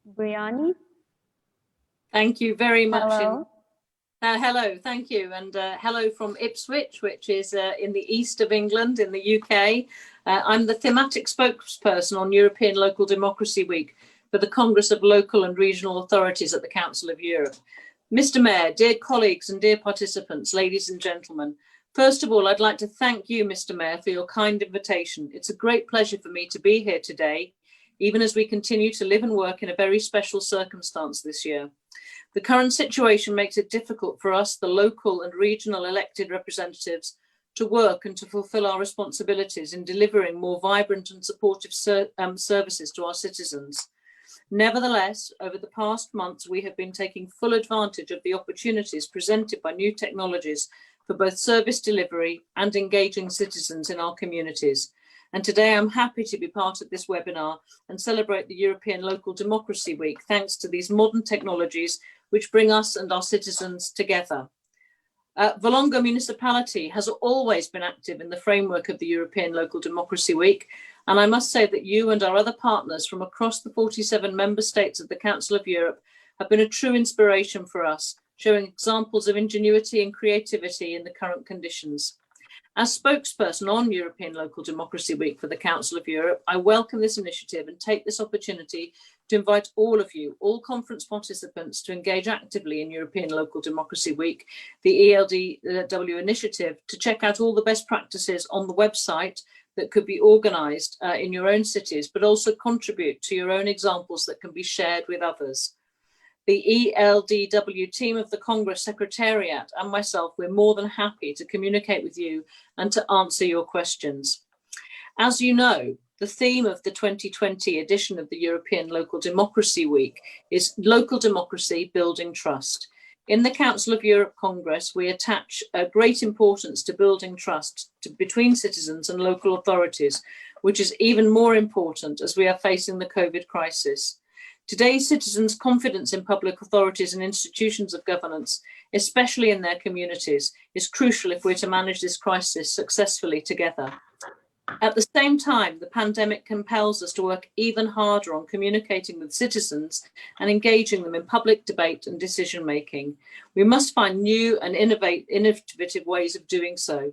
Briani. Thank you very much. Hello. Hello, thank you. And hello from Ipswich, which is in the east of England in the UK. I'm the thematic spokesperson on European Local Democracy Week for the Congress of Local and Regional Authorities at the Council of Europe. Mr. Mayor, dear colleagues and dear participants, ladies and gentlemen, first of all, I'd like to thank you, Mr. Mayor, for your kind invitation. It's a great pleasure for me to be here today, even as we continue to live and work in a very special circumstance this year. The current situation makes it difficult for us, the local and regional elected representatives, to work and to fulfil our responsibilities in delivering more vibrant and supportive services to our citizens. Nevertheless, over the past months, we have been taking full advantage of the opportunities presented by new technologies for both service delivery and engaging citizens in our communities. And today I'm happy to be part of this webinar and celebrate the European Local Democracy Week, thanks to these modern technologies which bring us and our citizens together. Valongo Municipality has always been active in the framework of the European Local Democracy Week, and I must say that you and our other partners from across the 47 member states of the Council of Europe have been a true inspiration for us, showing examples of ingenuity and creativity in the current conditions. As spokesperson on European Local Democracy Week for the Council of Europe, I welcome this initiative and take this opportunity to invite all of you, all conference participants, to engage actively in European Local Democracy Week, the ELDW initiative, to check out all the best practices on the website that could be organised in your own cities, but also contribute to your own examples that can be shared with others. The ELDW team of the Congress Secretariat and myself, we're more than happy to communicate with you and to answer your questions. As you know, the theme of the 2020 edition of the European Local Democracy Week is Local Democracy Building Trust. In the Council of Europe Congress, we attach a great importance to building trust between citizens and local authorities, which is even more important as we are facing the COVID crisis. Today's citizens' confidence in public authorities and institutions of governance, especially in their communities, is crucial if we're to manage this crisis successfully together. At the same time, the pandemic compels us to work even harder on communicating with citizens and engaging them in public debate and decision making. We must find new and innovative ways of doing so.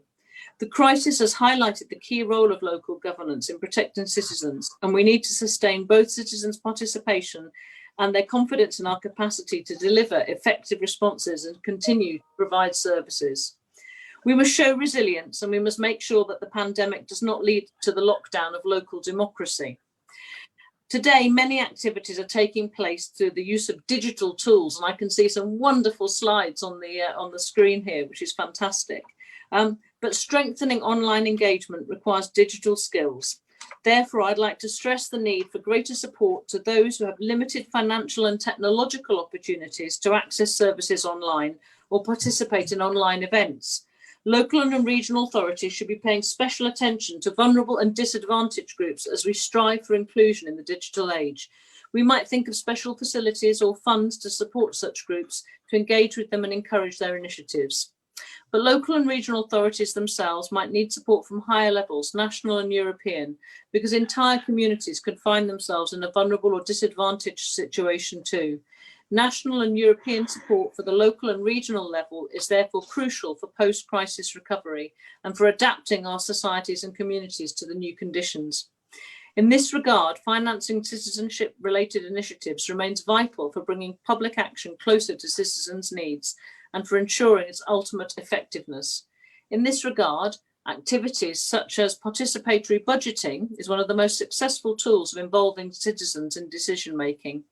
The crisis has highlighted the key role of local governance in protecting citizens, and we need to sustain both citizens' participation and their confidence in our capacity to deliver effective responses and continue to provide services. We must show resilience, and we must make sure that the pandemic does not lead to the lockdown of local democracy. Today, many activities are taking place through the use of digital tools, and I can see some wonderful slides on the screen here, which is fantastic. But strengthening online engagement requires digital skills. Therefore, I'd like to stress the need for greater support to those who have limited financial and technological opportunities to access services online or participate in online events. Local and regional authorities should be paying special attention to vulnerable and disadvantaged groups as we strive for inclusion in the digital age. We might think of special facilities or funds to support such groups, to engage with them and encourage their initiatives. But local and regional authorities themselves might need support from higher levels, national and European, because entire communities could find themselves in a vulnerable or disadvantaged situation too. National and European support for the local and regional level is therefore crucial for post-crisis recovery and for adapting our societies and communities to the new conditions. In this regard, financing citizenship-related initiatives remains vital for bringing public action closer to citizens' needs and for ensuring its ultimate effectiveness. In this regard, activities such as participatory budgeting is one of the most successful tools of involving citizens in decision-making.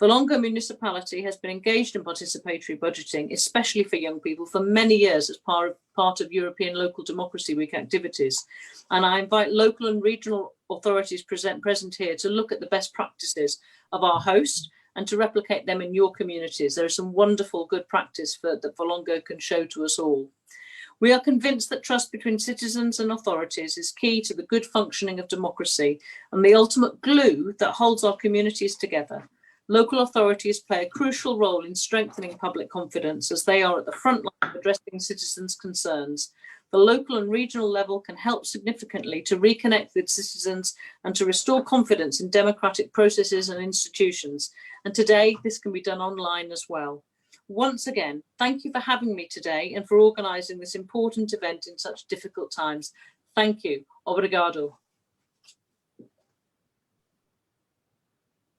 Valongo Municipality has been engaged in participatory budgeting, especially for young people, for many years as part of European Local Democracy Week activities. And I invite local and regional authorities present here to look at the best practices of our host and to replicate them in your communities. There is some wonderful good practice that Valongo can show to us all. We are convinced that trust between citizens and authorities is key to the good functioning of democracy and the ultimate glue that holds our communities together. Local authorities play a crucial role in strengthening public confidence as they are at the front line of addressing citizens' concerns. the local and regional level can help significantly to reconnect with citizens and to restore confidence in democratic processes and institutions. And today, this can be done online as well. Once again, thank you for having me today and for organising this important event in such difficult times. Thank you. Obrigado.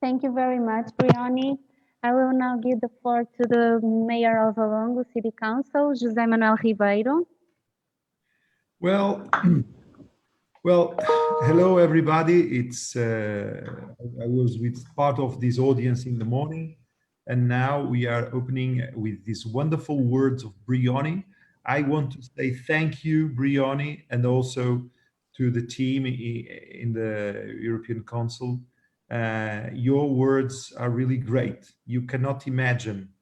Thank you very much, Brioni. I will now give the floor to the Mayor of Valongo City Council, José Manuel Ribeiro. Well, hello everybody. I was with part of this audience in the morning, and now we are opening with these wonderful words of Brioni. I want to say thank you, Brioni, and also to the team in the European Council. Your words are really great. You cannot imagine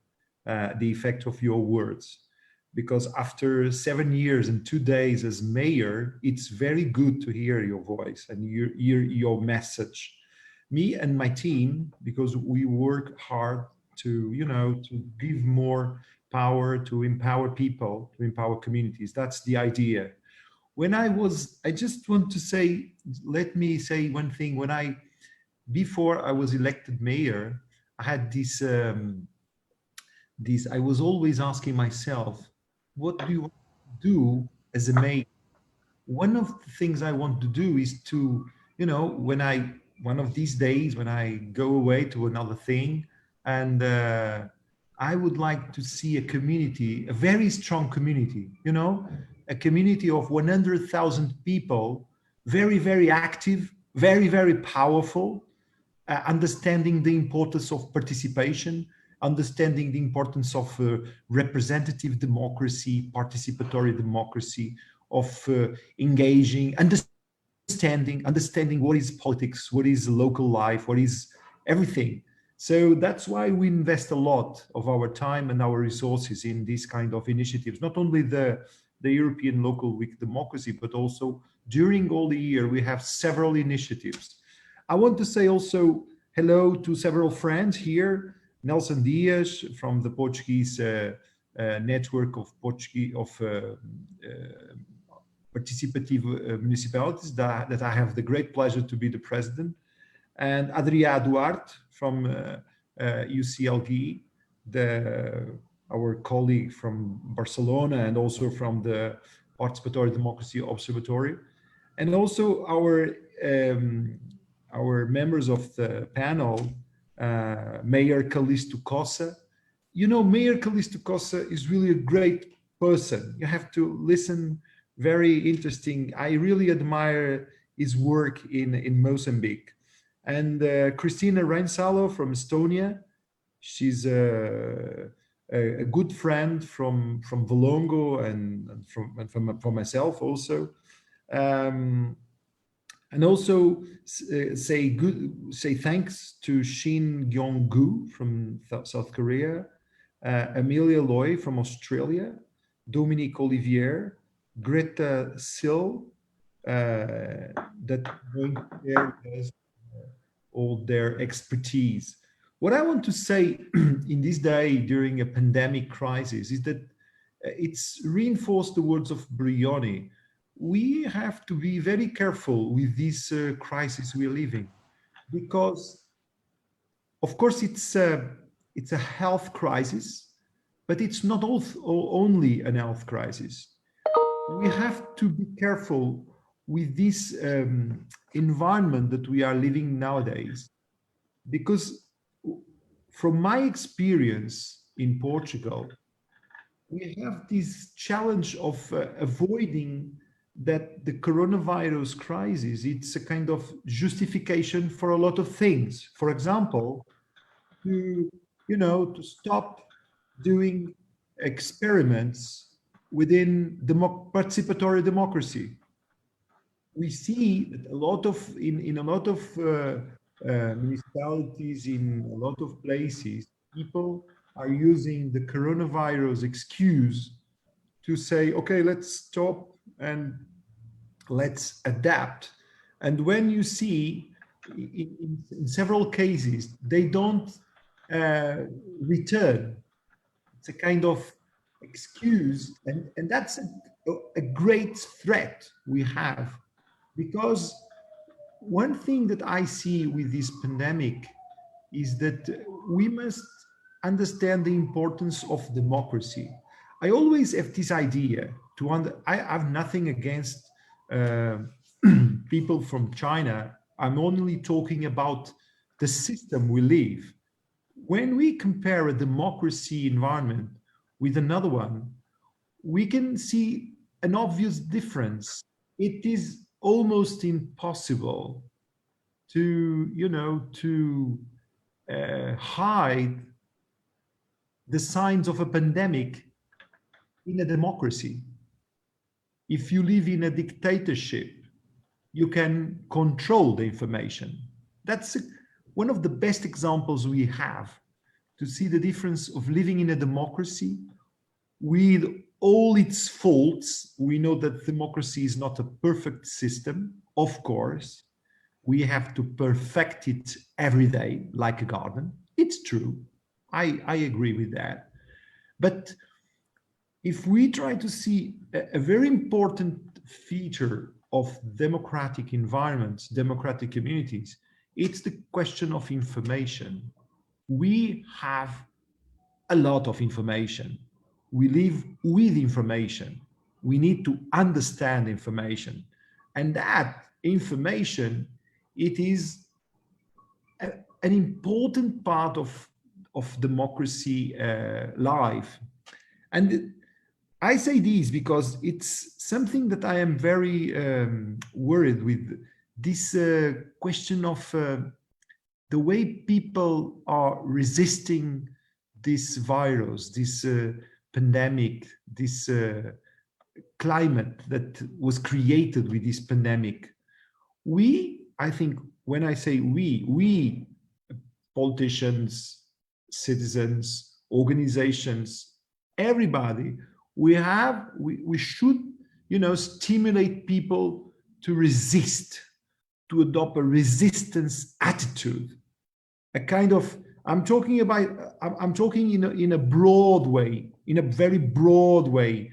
the effect of your words, because after 7 years and 2 days as mayor, it's very good to hear your voice and hear your message. Me and my team, because we work hard to, to give more power, to empower people, to empower communities. That's the idea. I just want to say, let me say one thing. Before I was elected mayor, I had I was always asking myself, what do you want to do as a mayor? One of the things I want to do is to, one of these days when I go away to another thing, and I would like to see a community, a very strong community, a community of 100,000 people, very, very active, very, very powerful, understanding the importance of participation, understanding the importance of representative democracy, participatory democracy, of engaging, understanding what is politics, what is local life, what is everything. So that's why we invest a lot of our time and our resources in these kind of initiatives, not only the European Local Week Democracy, but also during all the year, we have several initiatives. I want to say also hello to several friends here. Nelson Diaz from the Portuguese network of participative municipalities that I have the great pleasure to be the president, and Adrià Duarte from UCLG, our colleague from Barcelona, and also from the Participatory Democracy Observatory, and also our members of the panel, Mayor Calixto Cossa. Mayor Calixto Cossa is really a great person. You have to listen, very interesting. I really admire his work in Mozambique. And Cristina Rainsalo from Estonia. She's a good friend from Valongo and from myself also. And also say thanks to Shin Gyong-gu from South Korea, Amelia Loy from Australia, Dominique Olivier, Greta Sill, that going to share all their expertise. What I want to say in this day during a pandemic crisis is that it's reinforced the words of Brioni. We have to be very careful with this crisis we're living, because of course it's a health crisis, but it's not only an health crisis. We have to be careful with this environment that we are living nowadays, because from my experience in Portugal, we have this challenge of avoiding that the coronavirus crisis, it's a kind of justification for a lot of things. For example, to stop doing experiments within participatory democracy. We see that in a lot of municipalities, in a lot of places, people are using the coronavirus excuse to say, okay, let's stop and let's adapt. And when you see in several cases, they don't return. It's a kind of excuse, and that's a great threat we have, because one thing that I see with this pandemic is that we must understand the importance of democracy. I always have this idea I have nothing against people from China. I'm only talking about the system we live. When we compare a democracy environment with another one, we can see an obvious difference. It is almost impossible to, hide the signs of a pandemic in a democracy. If you live in a dictatorship, you can control the information. That's one of the best examples we have to see the difference of living in a democracy with all its faults. We know that democracy is not a perfect system, of course. We have to perfect it every day, like a garden. It's true. I agree with that. But if we try to see a very important feature of democratic environments, democratic communities, it's the question of information. We have a lot of information. We live with information. We need to understand information. And that information, it is an important part of democracy life. And I say this because it's something that I am very worried with, this question of the way people are resisting this virus, this pandemic, this climate that was created with this pandemic. I think when I say we politicians, citizens, organizations, everybody, we should, stimulate people to resist, to adopt a resistance attitude, a kind of, I'm talking in a broad way, in a very broad way,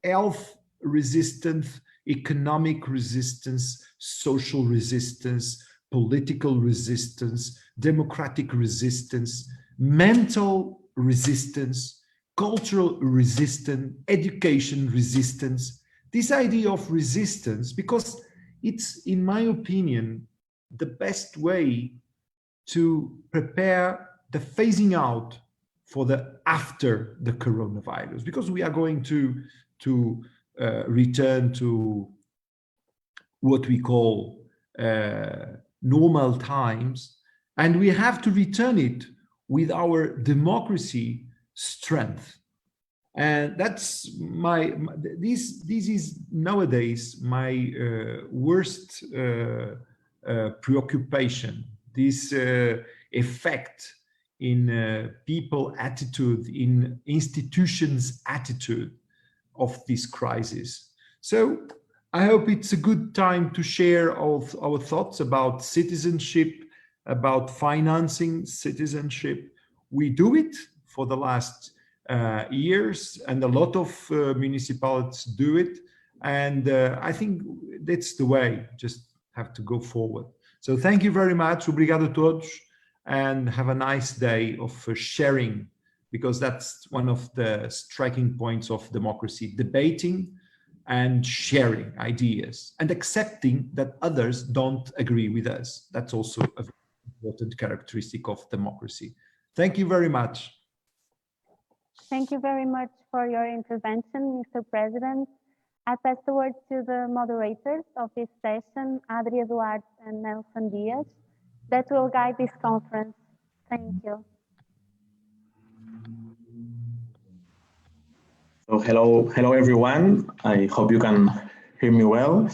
health resistance, economic resistance, social resistance, political resistance, democratic resistance, mental resistance, cultural resistance, education resistance. This idea of resistance, because it's, in my opinion, the best way to prepare the phasing out for the after the coronavirus, because we are going to return to what we call normal times, and we have to return it with our democracy strength. And that's this is nowadays my worst preoccupation, this effect in people attitude, in institutions attitude of this crisis. So I hope it's a good time to share all our thoughts about citizenship, about financing citizenship. We do it for the last years, and a lot of municipalities do it. And I think that's the way, just have to go forward. So thank you very much. Obrigado a todos, and have a nice day of sharing, because that's one of the striking points of democracy, debating and sharing ideas and accepting that others don't agree with us. That's also a very important characteristic of democracy. Thank you very much. Thank you very much for your intervention, Mr. President. I pass the word to the moderators of this session, Adria Duarte and Nelson Diaz, that will guide this conference. Thank you. So hello everyone. I hope you can hear me well.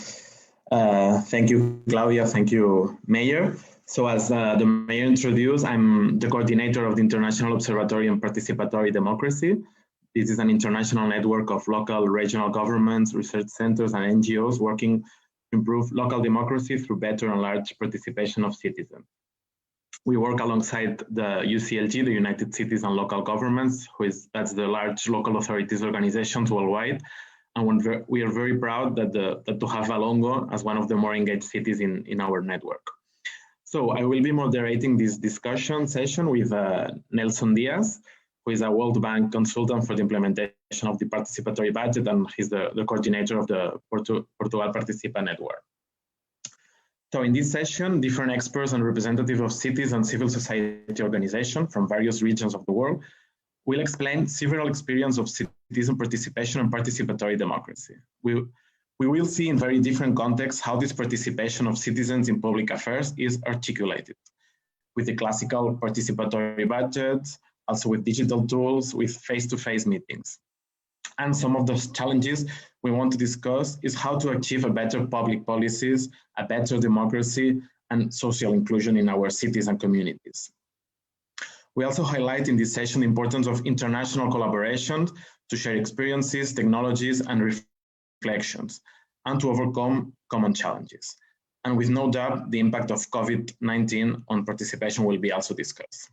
Thank you, Claudia. Thank you, Mayor. So as the Mayor introduced, I'm the coordinator of the International Observatory on Participatory Democracy. This is an international network of local, regional governments, research centers, and NGOs working to improve local democracy through better and large participation of citizens. We work alongside the UCLG, the United Cities and Local Governments, that's the large local authorities organizations worldwide, And we are very proud that to have Valongo as one of the more engaged cities in our network. So I will be moderating this discussion session with Nelson Diaz, who is a World Bank consultant for the implementation of the participatory budget, and he's the coordinator of the Portugal Participa network. So in this session, different experts and representatives of cities and civil society organizations from various regions of the world will explain several experiences of citizen participation and participatory democracy. We will see in very different contexts how this participation of citizens in public affairs is articulated, with the classical participatory budget, also with digital tools, with face-to-face meetings. And some of those challenges we want to discuss is how to achieve a better public policies, a better democracy, and social inclusion in our cities and communities. We also highlight in this session the importance of international collaboration to share experiences, technologies, and reflections, and to overcome common challenges. And with no doubt, the impact of COVID-19 on participation will be also discussed.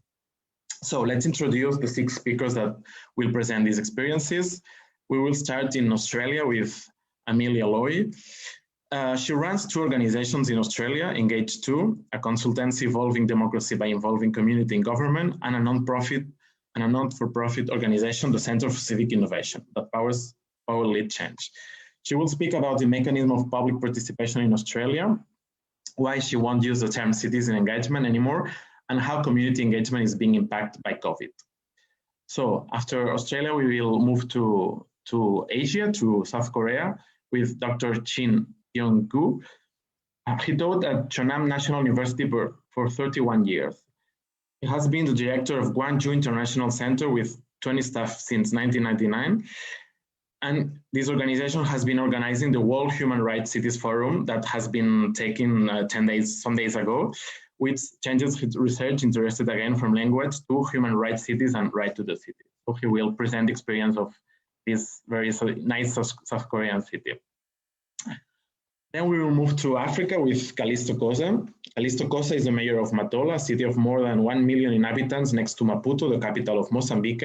So let's introduce the 6 speakers that will present these experiences. We will start in Australia with Amelia Loy. She runs 2 organizations in Australia, Engage 2, a consultancy involving democracy by involving community in government, and a not-for-profit organization, the Centre for Civic Innovation, that powers lead change. She will speak about the mechanism of public participation in Australia, why she won't use the term citizen engagement anymore, and how community engagement is being impacted by COVID. So after Australia, we will move to Asia, to South Korea, with Dr. Shin Young-gu. He taught at Chonam National University for 31 years. He has been the director of Gwangju International Center with 20 staff since 1999. And this organization has been organizing the World Human Rights Cities Forum that has been taken some days ago, which changes his research interested again from language to human rights cities and right to the city. So he will present the experience of this very nice South Korean city. Then we will move to Africa with Calixto Kosa. Calixto Kosa is the mayor of Matola, a city of more than 1 million inhabitants next to Maputo, the capital of Mozambique.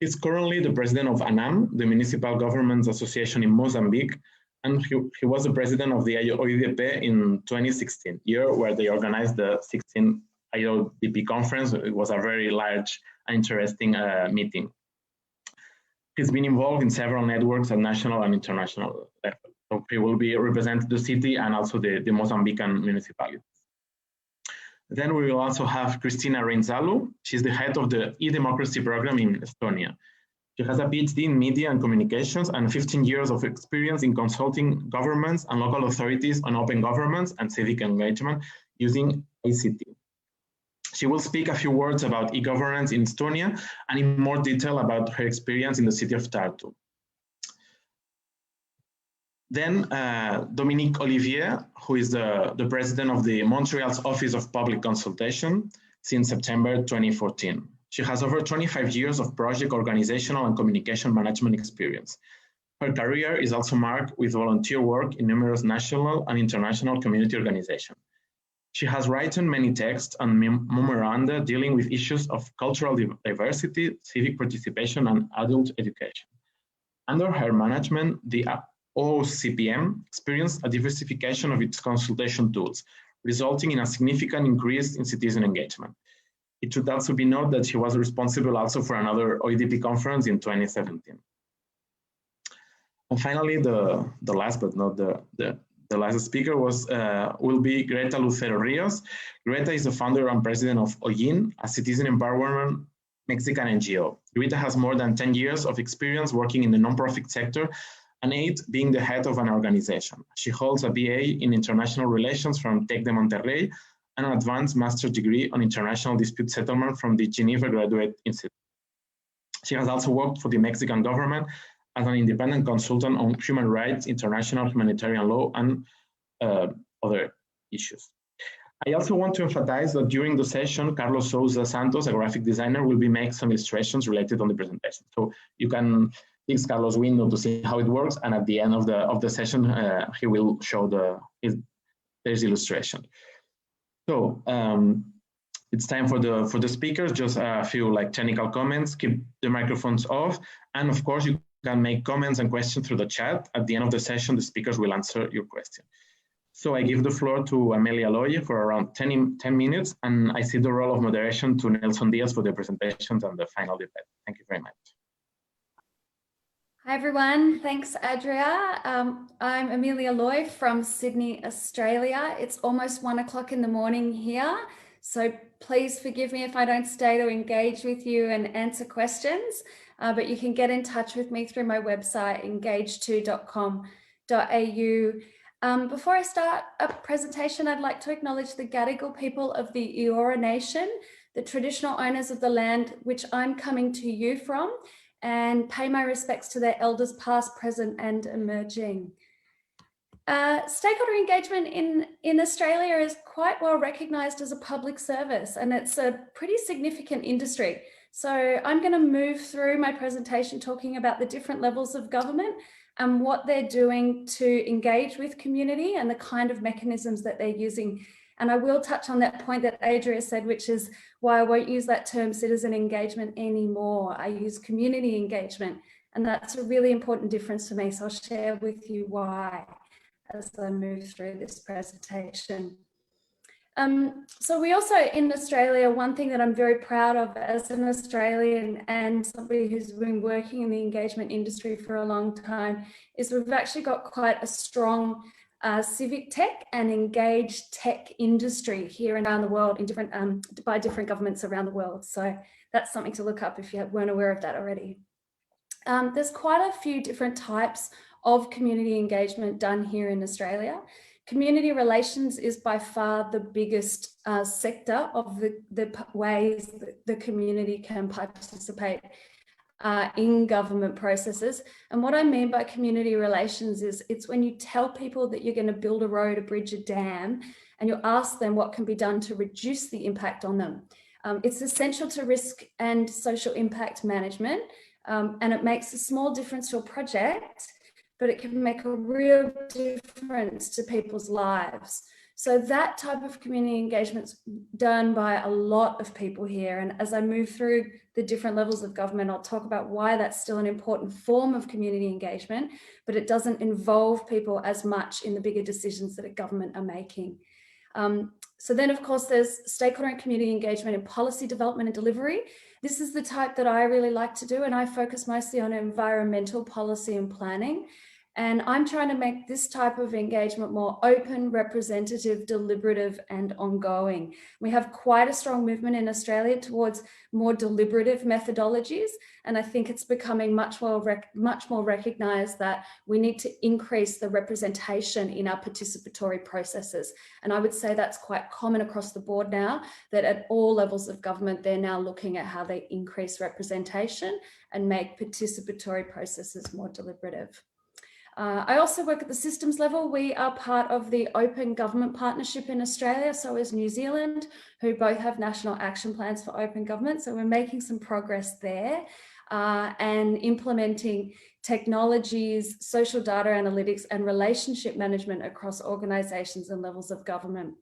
He's currently the president of ANAM, the Municipal Governments Association in Mozambique, and he was the president of the OIDP in 2016, year where they organized the 16th IODP conference. It was a very large and interesting meeting. He's been involved in several networks at national and international level. So he will be representing the city and also the Mozambican municipalities. Then we will also have Cristina Reinsalu. She's the head of the e-democracy program in Estonia. She has a PhD in media and communications and 15 years of experience in consulting governments and local authorities on open governments and civic engagement using ICT. She will speak a few words about e-governance in Estonia and in more detail about her experience in the city of Tartu. Then Dominique Olivier, who is the president of the Montreal's Office of Public Consultation since September 2014. She has over 25 years of project organizational and communication management experience. Her career is also marked with volunteer work in numerous national and international community organizations. She has written many texts and memoranda dealing with issues of cultural diversity, civic participation, and adult education. Under her management, the OCPM experienced a diversification of its consultation tools, resulting in a significant increase in citizen engagement. It should also be noted that she was responsible also for another OIDP conference in 2017. And finally, the last but not the last speaker will be Greta Lucero Rios. Greta is the founder and president of OYIN, a citizen empowerment Mexican NGO. Greta has more than 10 years of experience working in the nonprofit sector and 8 being the head of an organization. She holds a BA in International Relations from Tec de Monterrey and an advanced master's degree on international dispute settlement from the Geneva Graduate Institute. She has also worked for the Mexican government as an independent consultant on human rights, international humanitarian law, and other issues. I also want to emphasize that during the session, Carlos Souza Santos, a graphic designer, will be making some illustrations related on the presentation. So you can use Carlos' window to see how it works, and at the end of the session, he will show his illustration. So it's time for the speakers. Just a few technical comments. Keep the microphones off, and of course you can make comments and questions through the chat. At the end of the session, the speakers will answer your question. So I give the floor to Amelia Loye for around 10 minutes, and I cede the role of moderation to Nelson Diaz for the presentations and the final debate. Thank you very much. Hi everyone, thanks Adria. I'm Amelia Loye from Sydney, Australia. It's almost 1 o'clock in the morning here, so please forgive me if I don't stay to engage with you and answer questions, but you can get in touch with me through my website, engage2.com.au. Before I start a presentation, I'd like to acknowledge the Gadigal people of the Eora Nation, the traditional owners of the land which I'm coming to you from, and pay my respects to their elders past, present and emerging. Stakeholder engagement in Australia is quite well recognised as a public service, and it's a pretty significant industry. So I'm going to move through my presentation talking about the different levels of government and what they're doing to engage with community and the kind of mechanisms that they're using. And I will touch on that point that Adria said, which is why I won't use that term citizen engagement anymore. I use community engagement, and that's a really important difference for me. So I'll share with you why as I move through this presentation. So we also in Australia, one thing that I'm very proud of as an Australian and somebody who's been working in the engagement industry for a long time is we've actually got quite a strong civic tech and engaged tech industry here and around the world in different by different governments around the world. So that's something to look up if you weren't aware of that already. There's quite a few different types of community engagement done here in Australia. Community relations is by far the biggest sector of the ways that the community can participate in government processes. And what I mean by community relations is it's when you tell people that you're going to build a road, a bridge, a dam, and you ask them what can be done to reduce the impact on them. It's essential to risk and social impact management, and it makes a small difference to a project, but it can make a real difference to people's lives. So that type of community engagement's done by a lot of people here. And as I move through the different levels of government, I'll talk about why that's still an important form of community engagement, but it doesn't involve people as much in the bigger decisions that a government are making. So then, of course, there's stakeholder and community engagement in policy development and delivery. This is the type that I really like to do, and I focus mostly on environmental policy and planning. And I'm trying to make this type of engagement more open, representative, deliberative, and ongoing. We have quite a strong movement in Australia towards more deliberative methodologies. And I think it's becoming much more recognised that we need to increase the representation in our participatory processes. And I would say that's quite common across the board now, that at all levels of government, they're now looking at how they increase representation and make participatory processes more deliberative. I also work at the systems level. We are part of the Open Government Partnership in Australia, so is New Zealand, who both have national action plans for open government. So we're making some progress there and implementing technologies, social data analytics, and relationship management across organisations and levels of government.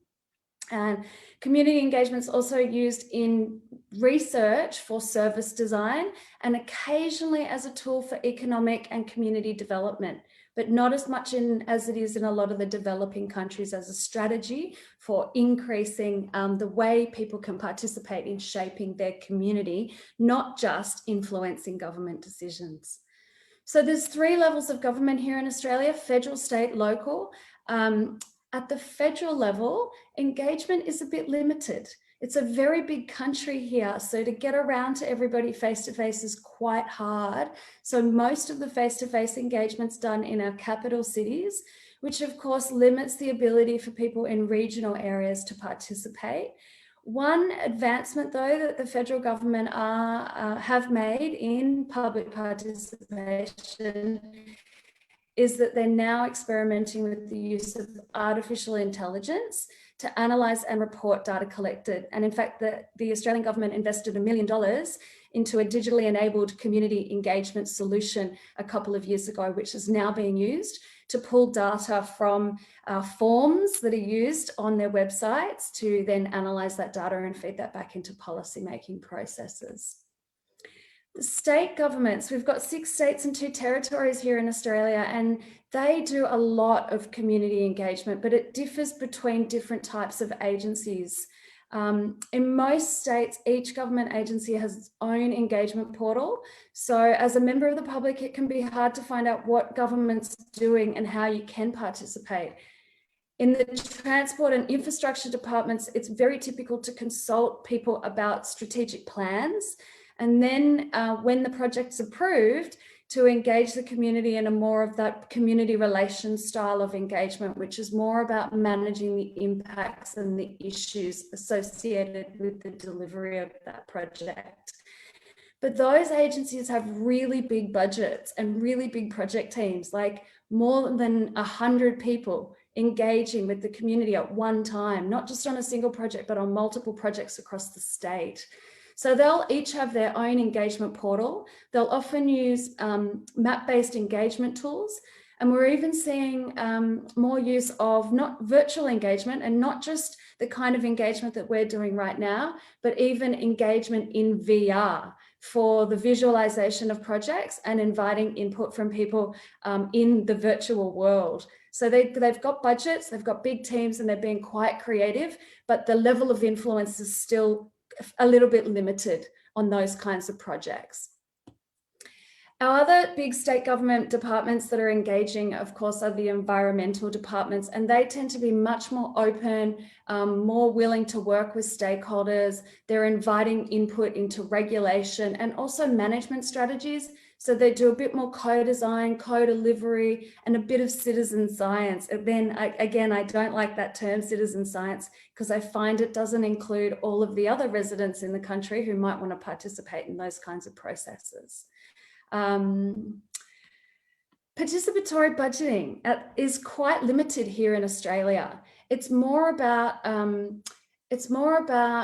And community engagement is also used in research for service design and occasionally as a tool for economic and community development, but not as much as it is in a lot of the developing countries as a strategy for increasing the way people can participate in shaping their community, not just influencing government decisions. So there's 3 levels of government here in Australia: federal, state, local. At the federal level, engagement is a bit limited. It's a very big country here, so to get around to everybody face-to-face is quite hard. So most of the face-to-face engagement's done in our capital cities, which of course limits the ability for people in regional areas to participate. One advancement, though, that the federal government have made in public participation is that they're now experimenting with the use of artificial intelligence to analyse and report data collected. And in fact, the Australian government invested $1 million into a digitally enabled community engagement solution a couple of years ago, which is now being used to pull data from forms that are used on their websites to then analyse that data and feed that back into policy-making processes. The state governments, we've got 6 states and 2 territories here in Australia, and they do a lot of community engagement, but it differs between different types of agencies. In most states, each government agency has its own engagement portal. So as a member of the public, it can be hard to find out what government's doing and how you can participate. In the transport and infrastructure departments, it's very typical to consult people about strategic plans. And then when the project's approved, to engage the community in a more of that community relations style of engagement, which is more about managing the impacts and the issues associated with the delivery of that project. But those agencies have really big budgets and really big project teams, like more than 100 people engaging with the community at one time, not just on a single project, but on multiple projects across the state. So they'll each have their own engagement portal. They'll often use map-based engagement tools. And we're even seeing more use of not virtual engagement, and not just the kind of engagement that we're doing right now, but even engagement in VR for the visualization of projects and inviting input from people in the virtual world. So they've got budgets, they've got big teams, and they're being quite creative, but the level of influence is still a little bit limited on those kinds of projects. Our other big state government departments that are engaging, of course, are the environmental departments, and they tend to be much more open, more willing to work with stakeholders. They're inviting input into regulation and also management strategies. So they do a bit more co-design, co-delivery, and a bit of citizen science. And then again, I don't like that term citizen science, because I find it doesn't include all of the other residents in the country who might want to participate in those kinds of processes. Participatory budgeting is quite limited here in Australia. It's more about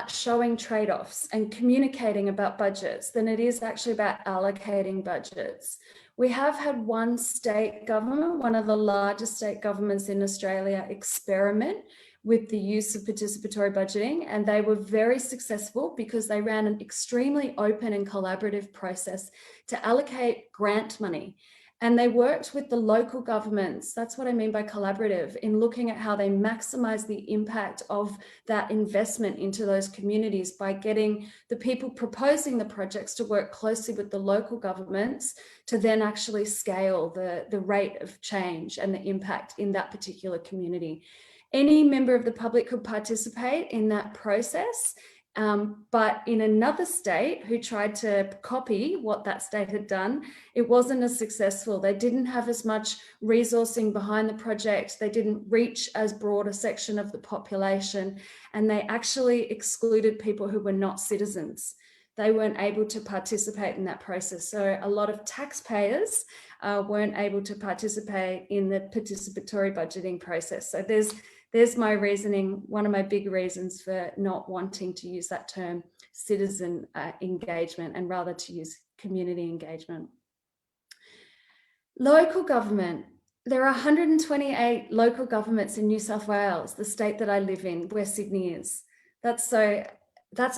showing trade-offs and communicating about budgets than it is actually about allocating budgets. We have had one state government, one of the largest state governments in Australia, experiment with the use of participatory budgeting, and they were very successful because they ran an extremely open and collaborative process to allocate grant money. And they worked with the local governments, that's what I mean by collaborative, in looking at how they maximize the impact of that investment into those communities by getting the people proposing the projects to work closely with the local governments to then actually scale the rate of change and the impact in that particular community. Any member of the public could participate in that process. But in another state who tried to copy what that state had done, it wasn't as successful. They didn't have as much resourcing behind the project. They didn't reach as broad a section of the population, and they actually excluded people who were not citizens. They weren't able to participate in that process. So a lot of taxpayers weren't able to participate in the participatory budgeting process. So there's my reasoning, one of my big reasons for not wanting to use that term citizen engagement and rather to use community engagement. Local government. There are 128 local governments in New South Wales, the state that I live in, where Sydney is.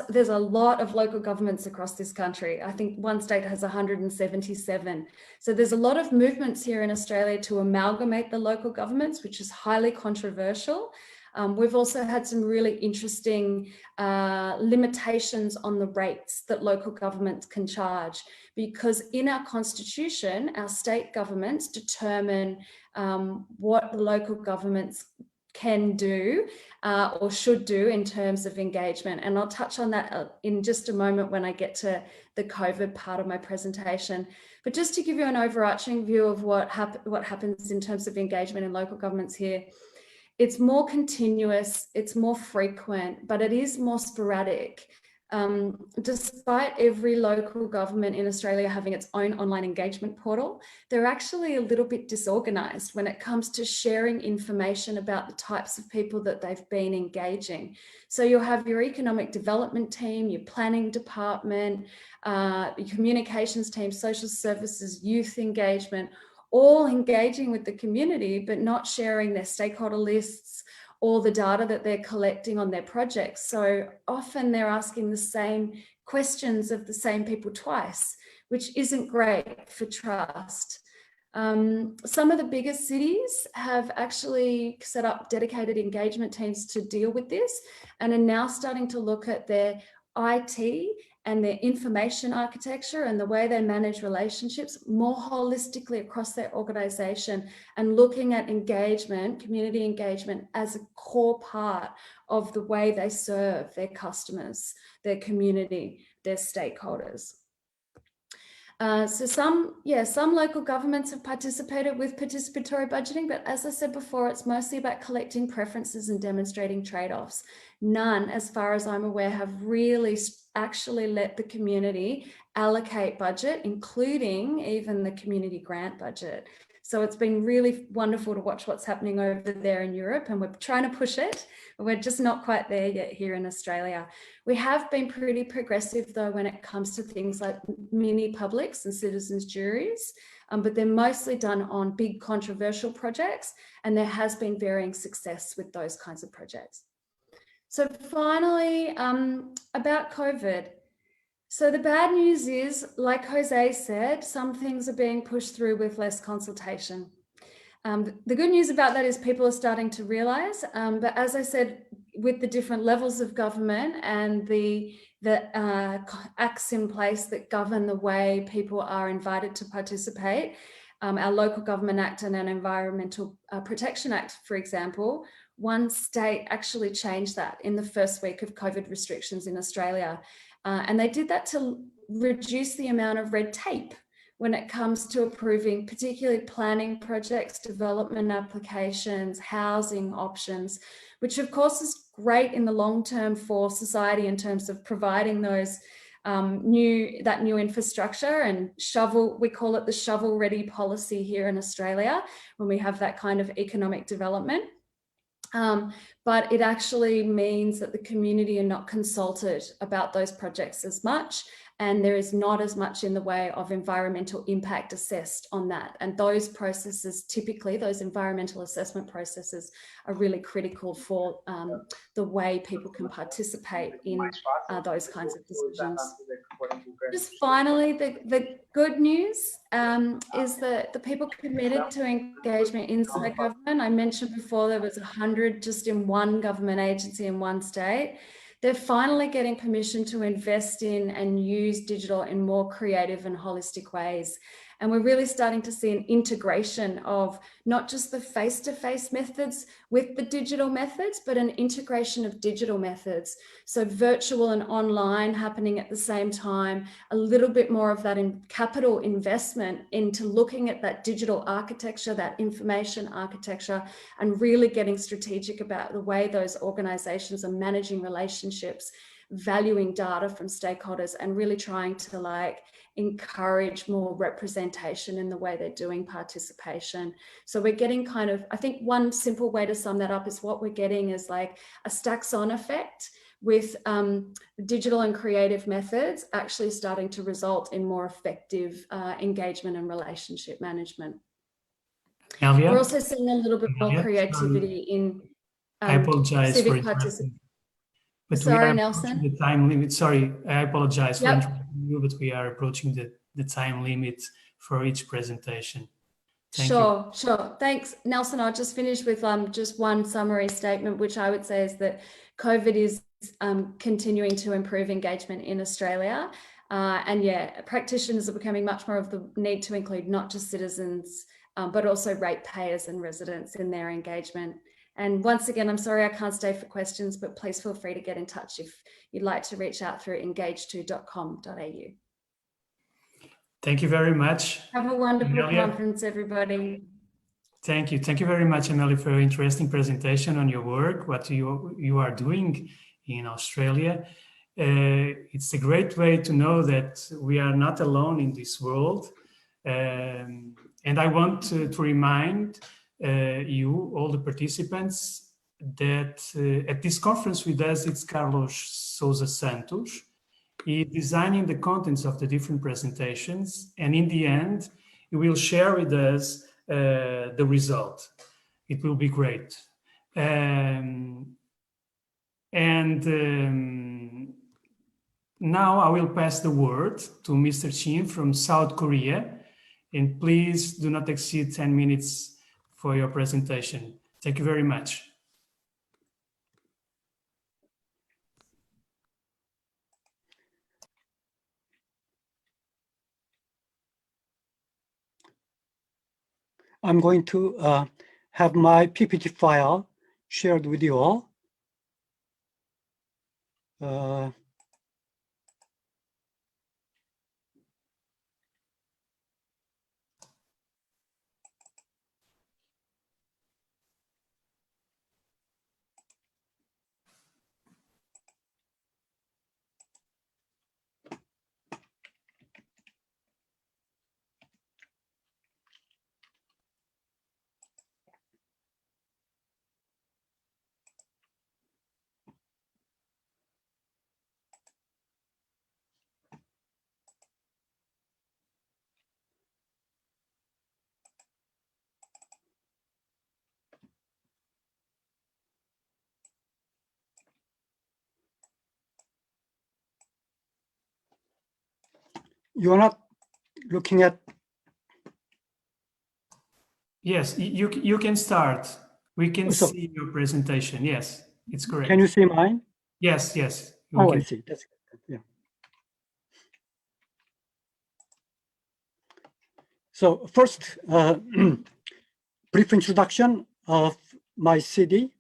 There's a lot of local governments across this country. I think one state has 177. So there's a lot of movements here in Australia to amalgamate the local governments, which is highly controversial. We've also had some really interesting limitations on the rates that local governments can charge, because in our constitution, our state governments determine what the local governments can do or should do in terms of engagement. And I'll touch on that in just a moment when I get to the COVID part of my presentation. But just to give you an overarching view of what happens in terms of engagement in local governments here, it's more continuous, it's more frequent, but it is more sporadic. Despite every local government in Australia having its own online engagement portal, they're actually a little bit disorganized when it comes to sharing information about the types of people that they've been engaging. So you'll have your economic development team, your planning department, your communications team, social services, youth engagement, all engaging with the community, but not sharing their stakeholder lists, all the data that they're collecting on their projects. So often they're asking the same questions of the same people twice, which isn't great for trust. Some of the biggest cities have actually set up dedicated engagement teams to deal with this and are now starting to look at their IT and their information architecture and the way they manage relationships more holistically across their organization, and looking at engagement, community engagement, as a core part of the way they serve their customers, their community, their stakeholders. So some local governments have participated with participatory budgeting, but as I said before, it's mostly about collecting preferences and demonstrating trade-offs. None, as far as I'm aware, have really actually let the community allocate budget, including even the community grant budget. So it's been really wonderful to watch what's happening over there in Europe, and we're trying to push it, but we're just not quite there yet here in Australia. We have been pretty progressive though when it comes to things like mini publics and citizens juries, but they're mostly done on big controversial projects, and there has been varying success with those kinds of projects. So finally, about COVID. So the bad news is, like Jose said, some things are being pushed through with less consultation. The good news about that is people are starting to realise, but as I said, with the different levels of government and the acts in place that govern the way people are invited to participate, our Local Government Act and an Environmental Protection Act, for example, one state actually changed that in the first week of COVID restrictions in Australia. And they did that to reduce the amount of red tape when it comes to approving particularly planning projects, development applications, housing options, which of course is great in the long term for society in terms of providing those new infrastructure and we call it the shovel ready policy here in Australia when we have that kind of economic development. But it actually means that the community are not consulted about those projects as much, and there is not as much in the way of environmental impact assessed on that. And those processes, typically those environmental assessment processes, are really critical for the way people can participate in those kinds of decisions. Just finally, the good news is that the people committed to engagement inside government, I mentioned before there was 100 just in one government agency in one state. They're finally getting permission to invest in and use digital in more creative and holistic ways. And we're really starting to see an integration of not just the face-to-face methods with the digital methods, but an integration of digital methods. So virtual and online happening at the same time, a little bit more of that in capital investment into looking at that digital architecture, that information architecture, and really getting strategic about the way those organizations are managing relationships, valuing data from stakeholders, and really trying to encourage more representation in the way they're doing participation. So we're getting I think one simple way to sum that up is what we're getting is like a stacks on effect with digital and creative methods actually starting to result in more effective engagement and relationship management. Elvia? We're also seeing a little bit more creativity in I apologize civic for participation. But sorry, we are Nelson. The time limit. Sorry, I apologize for Yep. interrupting you, but we are approaching the time limit for each presentation. Thank Sure, you. sure. Thanks, Nelson. I'll just finish with just one summary statement, which I would say is that COVID is continuing to improve engagement in Australia. And yeah, practitioners are becoming much more of the need to include not just citizens, but also ratepayers and residents in their engagement. And once again, I'm sorry I can't stay for questions, but please feel free to get in touch if you'd like to reach out through engage2.com.au. Thank you very much. Have a wonderful Amelia. conference, everybody. Thank you. Thank you very much, Amelia, for your interesting presentation on your work, what you are doing in Australia. It's a great way to know that we are not alone in this world. And I want to remind you, all the participants, that at this conference with us, it's Carlos Sousa Santos. He's designing the contents of the different presentations, and in the end, he will share with us the result. It will be great. now I will pass the word to Mr. Shin from South Korea, and please do not exceed 10 minutes for your presentation. Thank you very much. I'm going to have my PPT file shared with you all. You're not looking at. Yes, you can start. We can see your presentation. Yes, it's correct. Can you see mine? Yes, yes. Oh, I see. That's good. Yeah. So first, brief introduction of my city.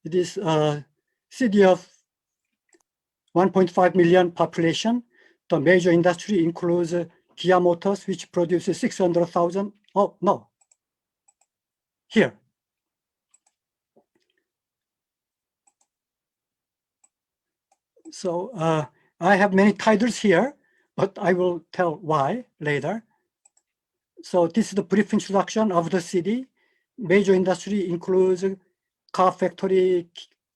It is a city of 1.5 million population. The major industry includes Kia Motors, which produces 600,000. Oh, no. Here. So I have many titles here, but I will tell why later. So this is the brief introduction of the city. Major industry includes car factory,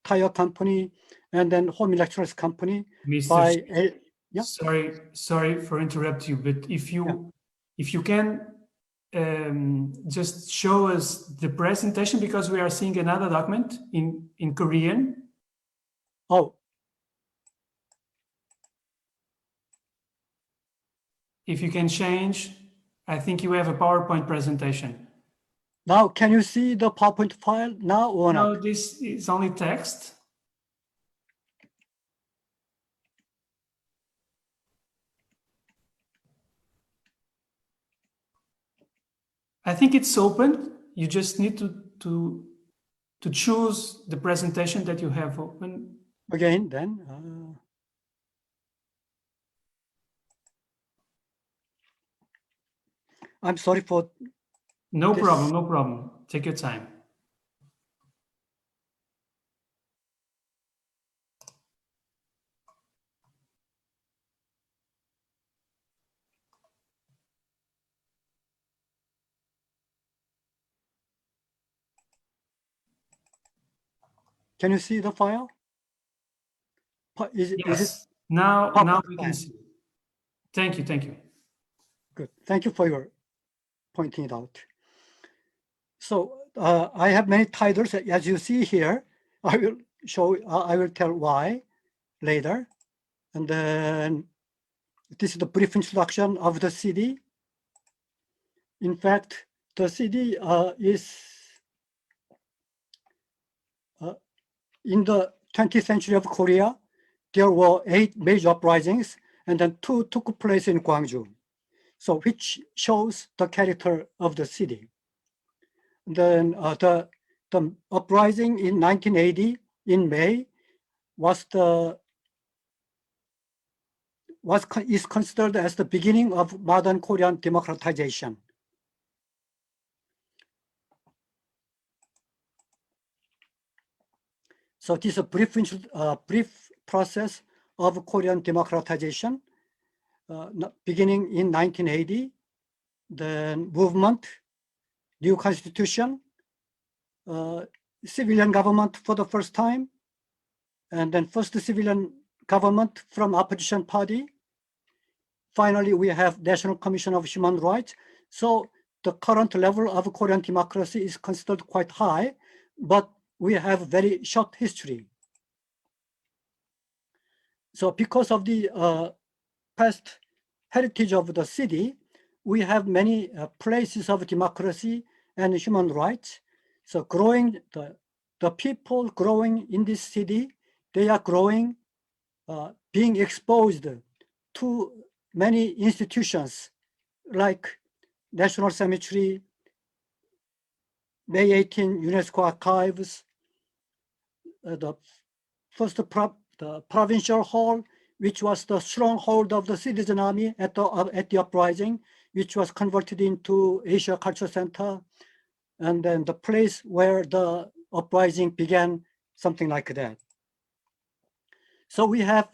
tire company, and then home electronics company. Mr. Yeah. Sorry for interrupting you, but if you can just show us the presentation, because we are seeing another document in Korean. Oh. If you can change, I think you have a PowerPoint presentation. Now, can you see the PowerPoint file now or not? No, this is only text. I think it's open. You just need to choose the presentation that you have open. Again, then. I'm sorry for. No problem, no problem. Take your time. Can you see the file? Yes. Now we can see. Thank you, thank you. Good. Thank you for your pointing it out. So I have many titles, as you see here. I will tell why later. And then this is the brief introduction of the city. In fact, the city is in the 20th century of Korea. There were 8 major uprisings, and then 2 took place in Gwangju. So which shows the character of the city. Then the uprising in 1980 in May is considered as the beginning of modern Korean democratization. So this is a brief process of Korean democratization, beginning in 1980, then movement, new constitution, civilian government for the first time, and then first civilian government from opposition party. Finally, we have National Commission of Human Rights. So the current level of Korean democracy is considered quite high, but we have very short history. So because of the past heritage of the city, we have many places of democracy and human rights. So growing, the people growing in this city, they are growing, being exposed to many institutions like National Cemetery, May 18 UNESCO Archives, the first the Provincial Hall, which was the stronghold of the citizen army at the uprising, which was converted into Asia Cultural Center, and then the place where the uprising began, something like that. So we have,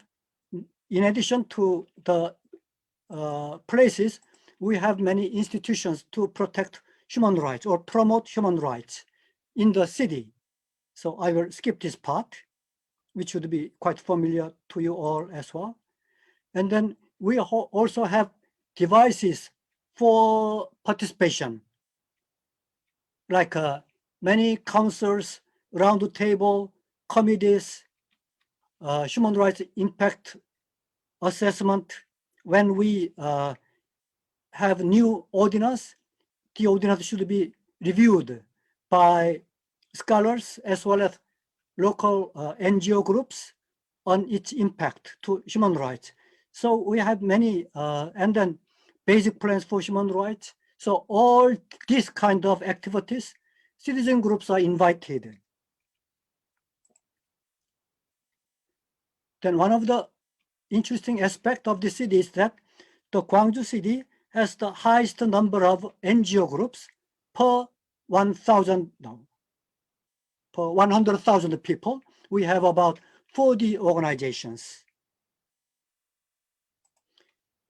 in addition to the places, we have many institutions to protect human rights or promote human rights in the city. So I will skip this part, which would be quite familiar to you all as well. And then we also have devices for participation, like many councils, round the table, committees, human rights impact assessment. When we have new ordinance, the ordinance should be reviewed by scholars as well as local NGO groups on its impact to human rights. So we have many, and then basic plans for human rights. So all these kind of activities, citizen groups are invited. Then one of the interesting aspects of the city is that the Gwangju city has the highest number of NGO groups per 100,000 people. We have about 40 organizations.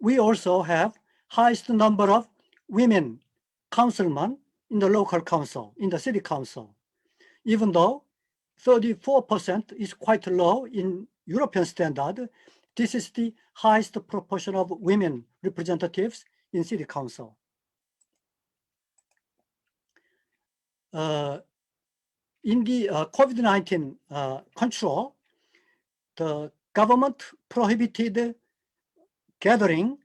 We also have highest number of women councilmen in the local council, in the city council. Even though 34% is quite low in European standard, this is the highest proportion of women representatives in city council. In the COVID-19 control, the government prohibited gathering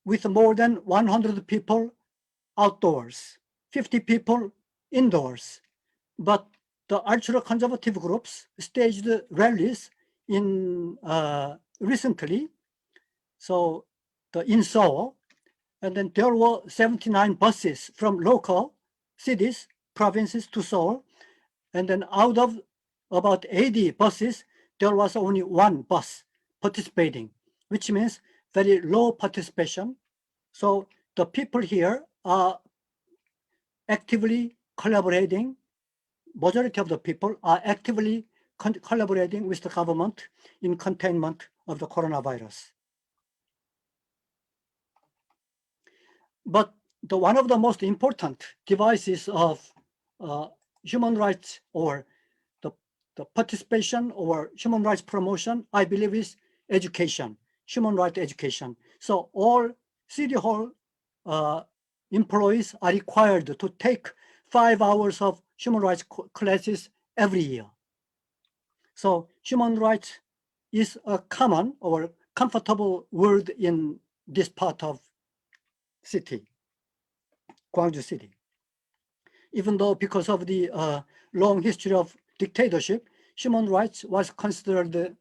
with more than 100 people outdoors, 50 people indoors. But the ultra-conservative groups staged rallies in recently, so in Seoul, and then there were 79 buses from local cities, provinces to Seoul, and then out of about 80 buses, there was only one bus participating, which means very low participation. So the people here are actively collaborating. Majority of the people are actively collaborating with the government in containment of the coronavirus. But one of the most important devices of human rights or the participation or human rights promotion, I believe, is education, human rights education. So all city hall employees are required to take 5 hours of human rights classes every year. So human rights is a common or comfortable word in this part of city, Gwangju city. Even though because of the long history of dictatorship, human rights was considered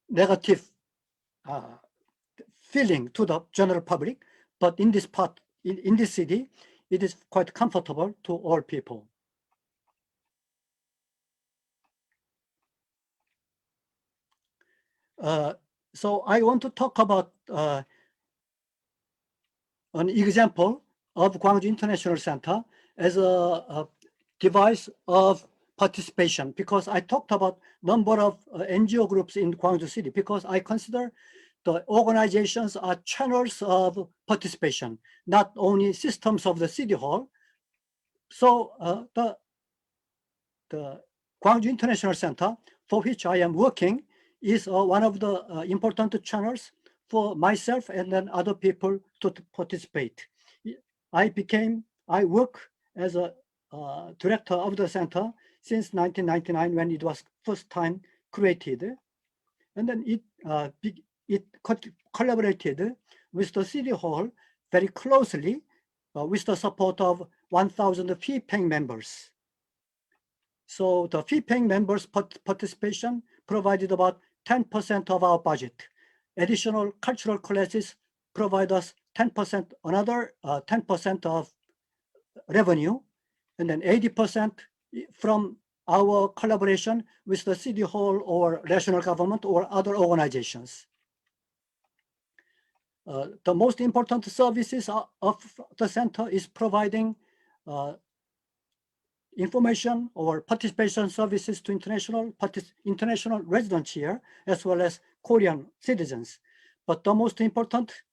negative feeling to the general public, but in this part, in this city, it is quite comfortable to all people. So I want to talk about an example of Gwangju International Center as a device of participation, because I talked about number of NGO groups in Gwangju City, because I consider the organizations are channels of participation, not only systems of the city hall. So the Gwangju International Center, for which I am working, is one of the important channels for myself and then other people to participate. I work as a director of the center since 1999 when it was first time created. And then it collaborated with the City Hall very closely with the support of 1,000 fee-paying members. So the fee-paying members' participation provided about 10% of our budget. Additional cultural classes provide us 10%, another 10% of revenue, and then 80% from our collaboration with the City Hall or national government or other organizations. The most important services of the center is providing information or participation services to international residents here, as well as Korean citizens. But the most important,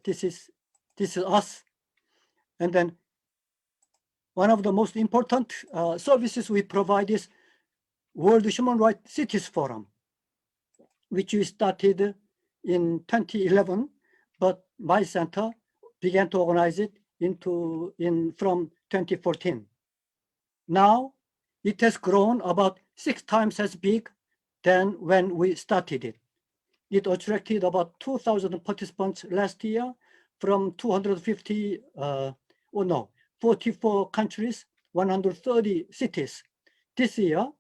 this is us. And then one of the most important services we provide is World Human Rights Cities Forum, which we started in 2011, but my center began to organize it from 2014. Now it has grown about 6 times as big than when we started it. It attracted about 2,000 participants last year from 44 countries, 130 cities. This year,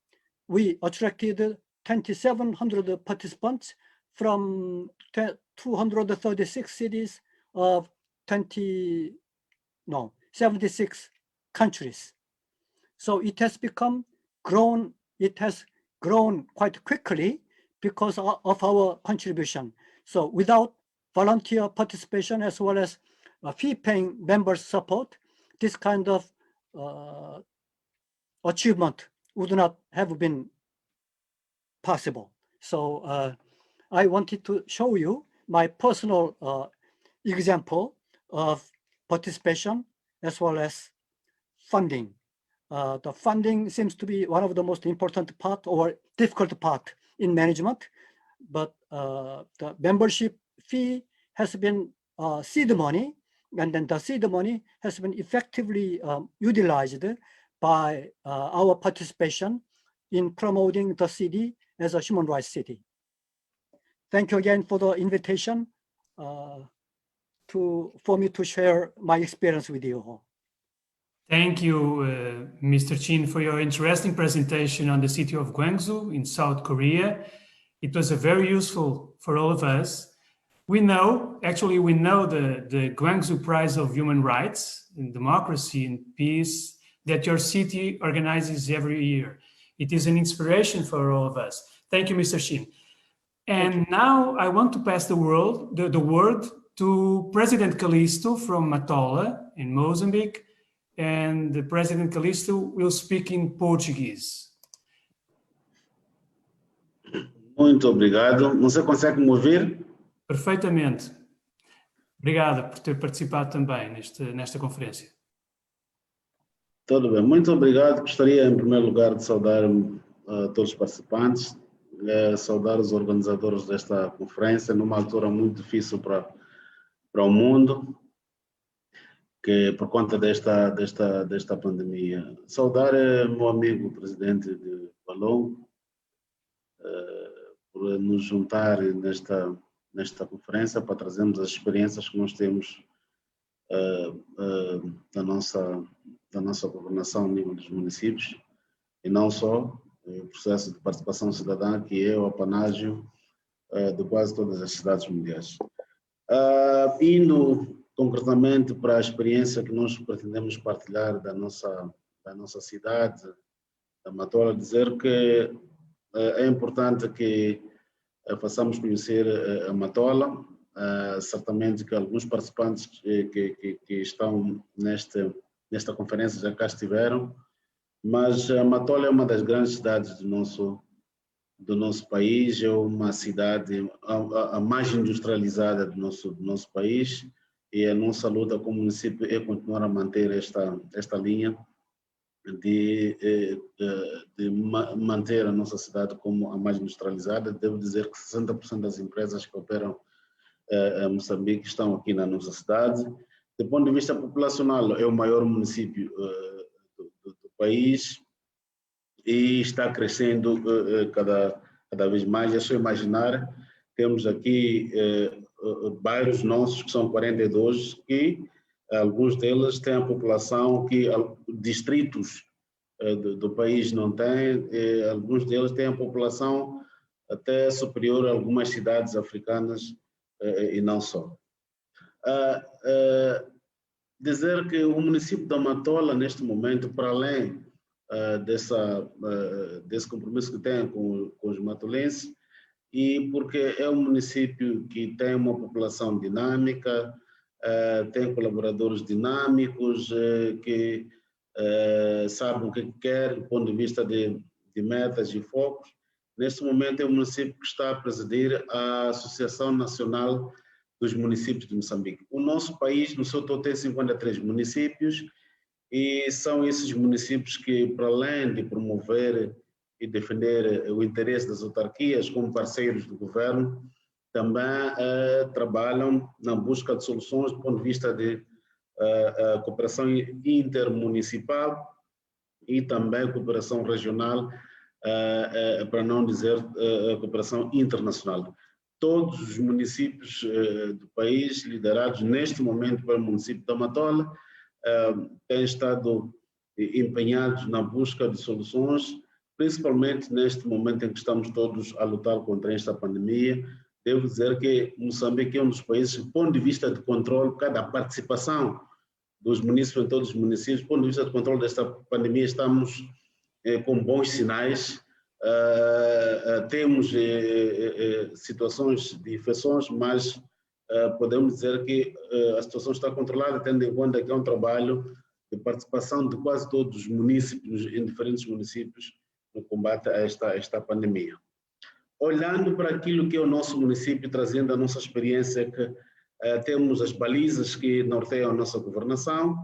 we attracted 2,700 participants from 236 cities of 76 countries. So it has grown quite quickly because of our contribution. So without volunteer participation as well as fee-paying members' support, this kind of achievement would not have been possible. So I wanted to show you my personal example of participation as well as funding. The funding seems to be one of the most important part or difficult part in management, but the membership fee has been seed money, and then the seed money has been effectively utilized by our participation in promoting the city as a human rights city. Thank you again for the invitation for me to share my experience with you all. Thank you, Mr. Chin, for your interesting presentation on the city of Gwangju in South Korea. It was very useful for all of us. We know the Gwangju Prize of Human Rights and Democracy and Peace that your city organizes every year. It is an inspiration for all of us. Thank you, Mr. Chin. And now I want to pass the word to President Calixto from Matola in Mozambique. And the President Calixto will speak in Portuguese. Muito obrigado. Você consegue me ouvir? Perfeitamente. Obrigado por ter participado também nesta conferência. Tudo bem. Muito obrigado. Gostaria, em primeiro lugar, de saudar todos os participantes, saudar os organizadores desta conferência, numa altura muito difícil para o mundo, que por conta desta pandemia. Saudar meu amigo presidente de Balão por nos juntar nesta conferência para trazermos as experiências que nós temos da nossa governação a nível dos municípios, e não só o processo de participação cidadã, que é o apanágio de quase todas as cidades mundiais. Indo concretamente para a experiência que nós pretendemos partilhar da nossa cidade, da Matola, dizer que é importante que façamos conhecer a Matola. Certamente que alguns participantes que estão nesta conferência já cá estiveram, mas a Matola é uma das grandes cidades do nosso país, é uma cidade a mais industrializada do nosso país, e a nossa luta como município é continuar a manter esta linha de manter a nossa cidade como a mais industrializada. Devo dizer que 60% das empresas que operam em Moçambique estão aqui na nossa cidade, do ponto de vista populacional, é o maior município do país e está crescendo cada vez mais. É só imaginar, temos aqui bairros nossos, que são 42, que alguns deles têm a população que distritos do país não têm, alguns deles têm a população até superior a algumas cidades africanas e não só. Dizer que o município da Matola, neste momento, para além desse compromisso que tem com os matolenses, e porque é um município que tem uma população dinâmica, tem colaboradores dinâmicos, que sabem o que quer do ponto de vista de metas e focos. Neste momento é um município que está a presidir a Associação Nacional dos Municípios de Moçambique. O nosso país, no seu todo, tem 53 municípios, e são esses municípios que, para além de promover e defender o interesse das autarquias como parceiros do governo, também trabalham na busca de soluções do ponto de vista de cooperação intermunicipal e também cooperação regional, para não dizer cooperação internacional. Todos os municípios do país, liderados neste momento pelo município da Matola, têm estado empenhados na busca de soluções, principalmente neste momento em que estamos todos a lutar contra esta pandemia. Devo dizer que Moçambique é um dos países, do ponto de vista de controle, cada participação dos municípios em todos os municípios, do ponto de vista de controle desta pandemia, estamos com bons sinais. Temos situações de infecções, mas podemos dizer que a situação está controlada, tendo em conta que é um trabalho de participação de quase todos os municípios, em diferentes municípios, no combate a esta pandemia. Olhando para aquilo que é o nosso município, trazendo a nossa experiência, que temos as balizas que norteiam a nossa governação.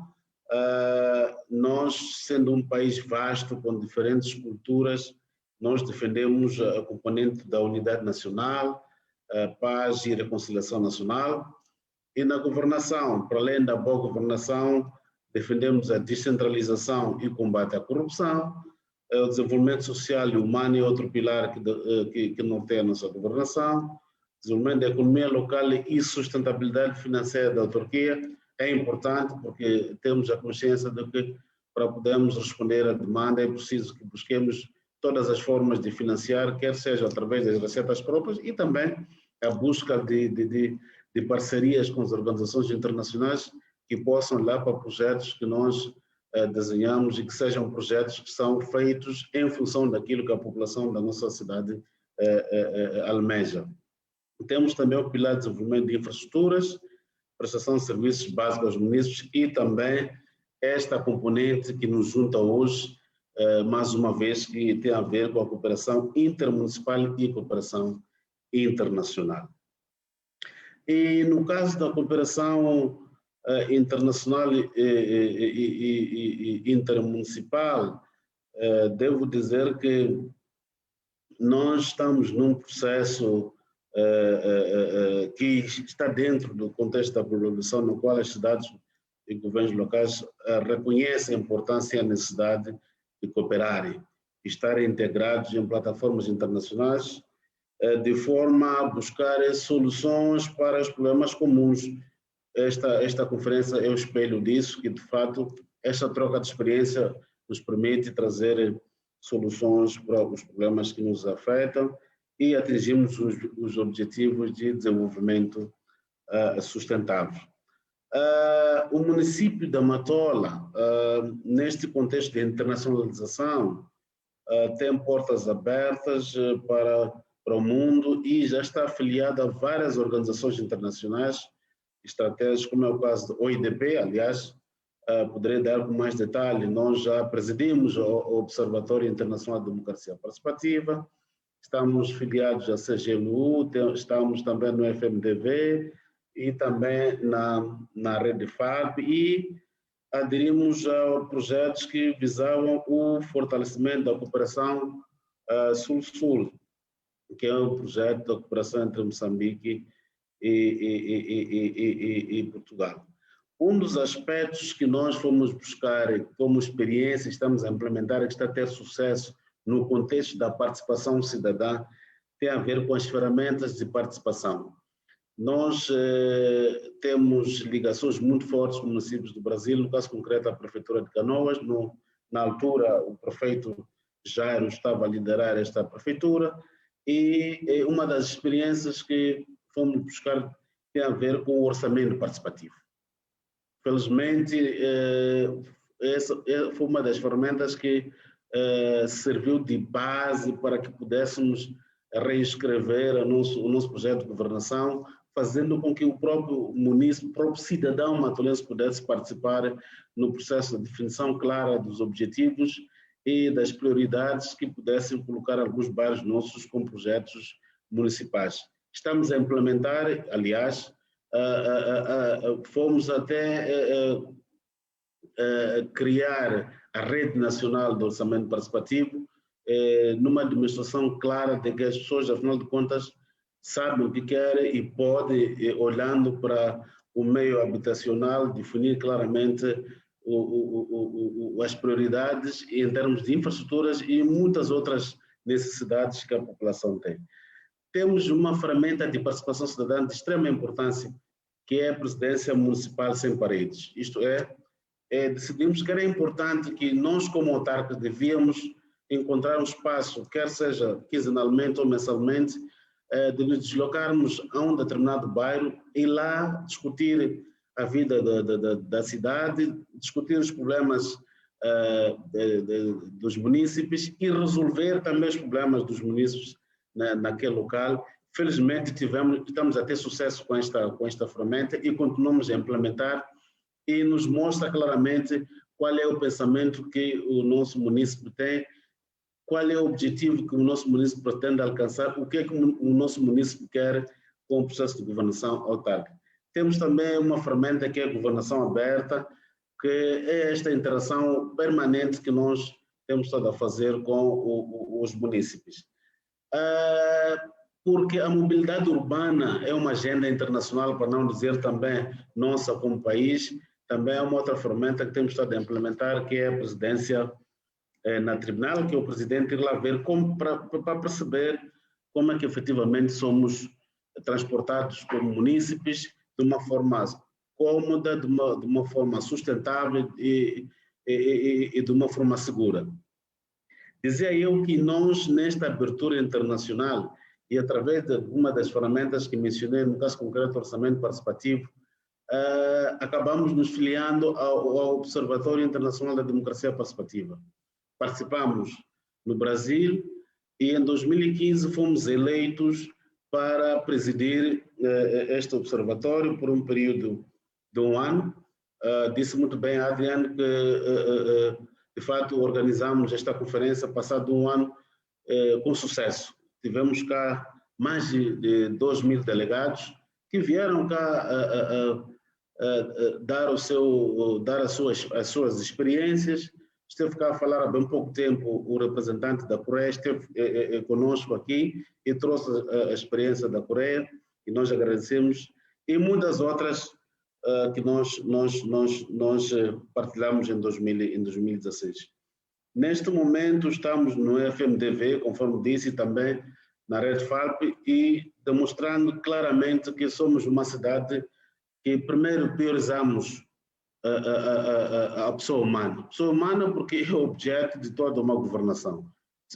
Nós, sendo um país vasto, com diferentes culturas, nós defendemos a componente da unidade nacional, a paz e reconciliação nacional. E na governação, para além da boa governação, defendemos a descentralização e o combate à corrupção. O desenvolvimento social e humano é outro pilar que norteia a nossa governação. Desenvolvimento da economia local e sustentabilidade financeira da autarquia é importante, porque temos a consciência de que, para podermos responder à demanda, é preciso que busquemos todas as formas de financiar, quer seja através das receitas próprias e também a busca de parcerias com as organizações internacionais que possam lá para projetos que nós desenhamos e que sejam projetos que são feitos em função daquilo que a população da nossa cidade almeja. Temos também o pilar de desenvolvimento de infraestruturas, prestação de serviços básicos aos municípios e também esta componente que nos junta hoje, mais uma vez, que tem a ver com a cooperação intermunicipal e cooperação internacional. E no caso da cooperação internacional e intermunicipal, devo dizer que nós estamos num processo que está dentro do contexto da globalização, no qual as cidades e governos locais reconhecem a importância e a necessidade de cooperarem, estarem integrados em plataformas internacionais, de forma a buscar soluções para os problemas comuns. Esta conferência é o espelho disso, que de fato esta troca de experiência nos permite trazer soluções para os problemas que nos afetam e atingirmos os objetivos de desenvolvimento sustentável. O município da Matola, neste contexto de internacionalização, tem portas abertas para o mundo e já está afiliado a várias organizações internacionais estratégicas, como é o caso do OIDP. Aliás, poderei dar com mais detalhe, nós já presidimos o Observatório Internacional de Democracia Participativa, estamos filiados à CGLU, estamos também no FMDV e também na rede FAP, e aderimos a projetos que visavam o fortalecimento da cooperação Sul-Sul, que é um projeto da cooperação entre Moçambique e Portugal. Um dos aspectos que nós fomos buscar como experiência, estamos a implementar, que está a ter sucesso no contexto da participação cidadã, tem a ver com as ferramentas de participação. Nós temos ligações muito fortes com municípios do Brasil, no caso concreto a Prefeitura de Canoas. Na altura, o prefeito Jairo estava a liderar esta prefeitura, e uma das experiências que fomos buscar tem a ver com o orçamento participativo. Felizmente, essa foi uma das ferramentas que serviu de base para que pudéssemos reescrever o nosso projeto de governação, fazendo com que o próprio munícipe, o próprio cidadão matolense pudesse participar no processo de definição clara dos objetivos e das prioridades que pudessem colocar alguns bairros nossos com projetos municipais. Estamos a implementar, aliás, fomos até criar a Rede Nacional de Orçamento Participativo, numa demonstração clara de que as pessoas, afinal de contas, sabem o que querem e podem, olhando para o meio habitacional, definir claramente as prioridades em termos de infraestruturas e muitas outras necessidades que a população tem. Temos uma ferramenta de participação cidadã de extrema importância, que é a presidência municipal sem paredes. Isto decidimos que era importante que nós, como autarcas, devíamos encontrar um espaço, quer seja quinzenalmente ou mensalmente, de nos deslocarmos a um determinado bairro e lá discutir a vida da cidade, discutir os problemas dos munícipes e resolver também os problemas dos munícipes naquele local. Felizmente estamos a ter sucesso com esta ferramenta e continuamos a implementar, e nos mostra claramente qual é o pensamento que o nosso munícipe tem, qual é o objetivo que o nosso município pretende alcançar, o que é que o nosso município quer com o processo de governação autárquica. Temos também uma ferramenta que é a governação aberta, que é esta interação permanente que nós temos estado a fazer com os munícipes. Porque a mobilidade urbana é uma agenda internacional, para não dizer também nossa como país, também é uma outra ferramenta que temos estado a implementar, que é a presidência na tribunal, que é o presidente ir lá ver para perceber como é que efetivamente somos transportados como munícipes de uma forma cômoda, de uma forma sustentável e de uma forma segura. Dizia eu que nós, nesta abertura internacional, e através de uma das ferramentas que mencionei, no caso concreto, orçamento participativo, acabamos nos filiando ao Observatório Internacional da Democracia Participativa. Participamos no Brasil e em 2015 fomos eleitos para presidir este observatório por um período de um ano. Disse muito bem a Adriane que, de fato, organizamos esta conferência passado um ano com sucesso. Tivemos cá mais de 2.000 delegados que vieram cá dar as suas experiências. Esteve cá a falar há bem pouco tempo o representante da Coreia, esteve conosco aqui e trouxe a experiência da Coreia, e nós agradecemos, e muitas outras que nós partilhamos em 2016. Neste momento estamos no FMDV, conforme disse, também na Rede FALP, e demonstrando claramente que somos uma cidade que primeiro priorizamos a pessoa humana. Pessoa humana porque é o objeto de toda uma governação.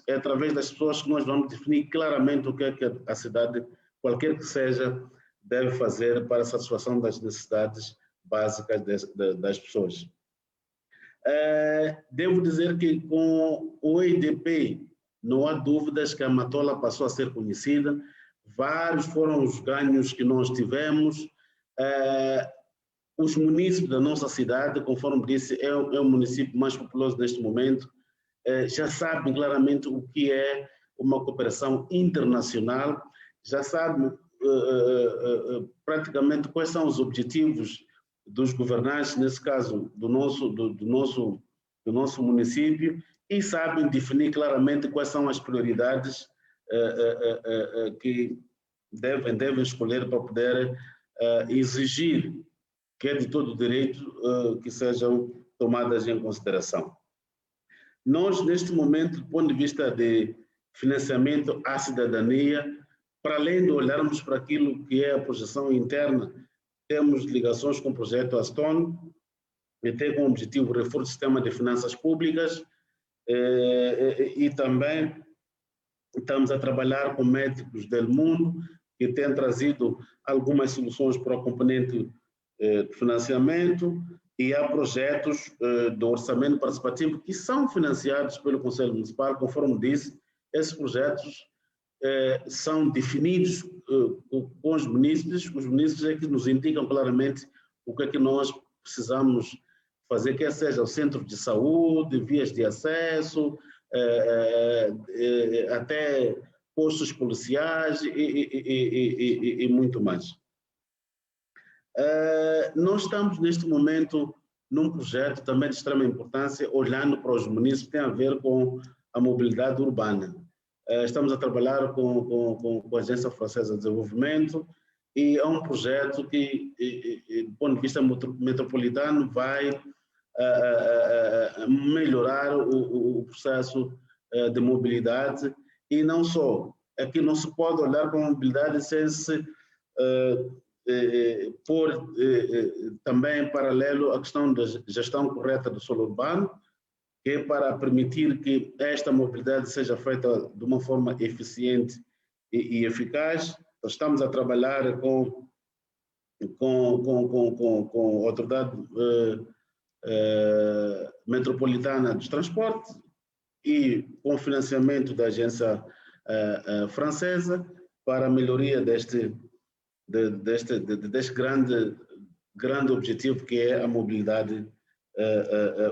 É através das pessoas que nós vamos definir claramente o que é que a cidade, qualquer que seja, deve fazer para a satisfação das necessidades básicas das pessoas. Devo dizer que com o EIDP não há dúvidas que a Matola passou a ser conhecida. Vários foram os ganhos que nós tivemos. Os munícipes da nossa cidade, conforme disse, é o município mais populoso neste momento, já sabem claramente o que é uma cooperação internacional, já sabem praticamente quais são os objetivos dos governantes, nesse caso do nosso município, e sabem definir claramente quais são as prioridades que devem escolher para poder exigir que é de todo o direito que sejam tomadas em consideração. Nós, neste momento, do ponto de vista de financiamento à cidadania, para além de olharmos para aquilo que é a projeção interna, temos ligações com o projeto Aston, que tem como objetivo o reforço do sistema de finanças públicas, e também estamos a trabalhar com médicos do mundo, que têm trazido algumas soluções para o componente de financiamento, e há projetos do orçamento participativo que são financiados pelo Conselho Municipal, conforme disse. Esses projetos são definidos com os munícipes é que nos indicam claramente o que é que nós precisamos fazer, quer seja o centro de saúde, vias de acesso, até postos policiais e muito mais. Nós estamos neste momento num projeto também de extrema importância, olhando para os munícipes, tem a ver com a mobilidade urbana. Estamos a trabalhar com a Agência Francesa de Desenvolvimento, e é um projeto que, do ponto de vista metropolitano, vai melhorar o processo de mobilidade, e não só. Aqui não se pode olhar para a mobilidade sem se pôr também em paralelo a questão da gestão correta do solo urbano, que é para permitir que esta mobilidade seja feita de uma forma eficiente e eficaz. Nós estamos a trabalhar com a Autoridade Metropolitana dos Transportes e com o financiamento da agência francesa para a melhoria deste grande objetivo, que é a mobilidade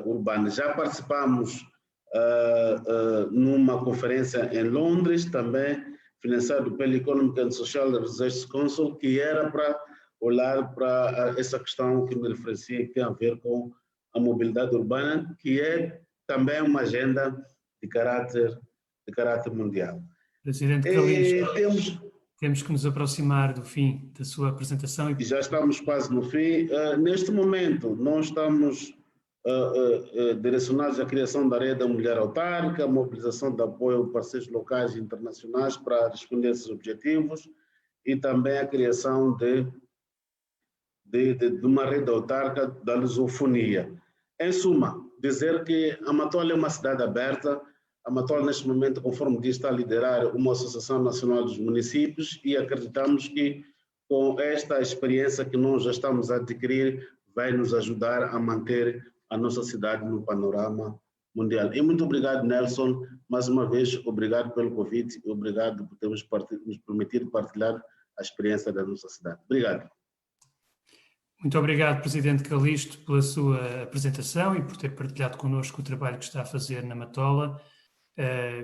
urbana. Já participamos numa conferência em Londres, também financiado pelo Economic and Social Research Council, que era para olhar para essa questão que me referenciei, que tem a ver com a mobilidade urbana, que é também uma agenda de caráter mundial. Presidente Calixto, temos que nos aproximar do fim da sua apresentação. E já estamos quase no fim. Neste momento, nós estamos direcionados à criação da rede da mulher autárquica, a mobilização de apoio a parceiros locais e internacionais para responder a esses objetivos, e também a criação de uma rede autárquica da lusofonia. Em suma, dizer que a Matola é uma cidade aberta. A Matola, neste momento, conforme diz, está a liderar uma Associação Nacional dos Municípios, e acreditamos que, com esta experiência que nós já estamos a adquirir, vai nos ajudar a manter a nossa cidade no panorama mundial. E muito obrigado, Nelson, mais uma vez, obrigado pelo convite, obrigado por termos nos permitido partilhar a experiência da nossa cidade. Obrigado. Muito obrigado, Presidente Calixto, pela sua apresentação e por ter partilhado connosco o trabalho que está a fazer na Matola.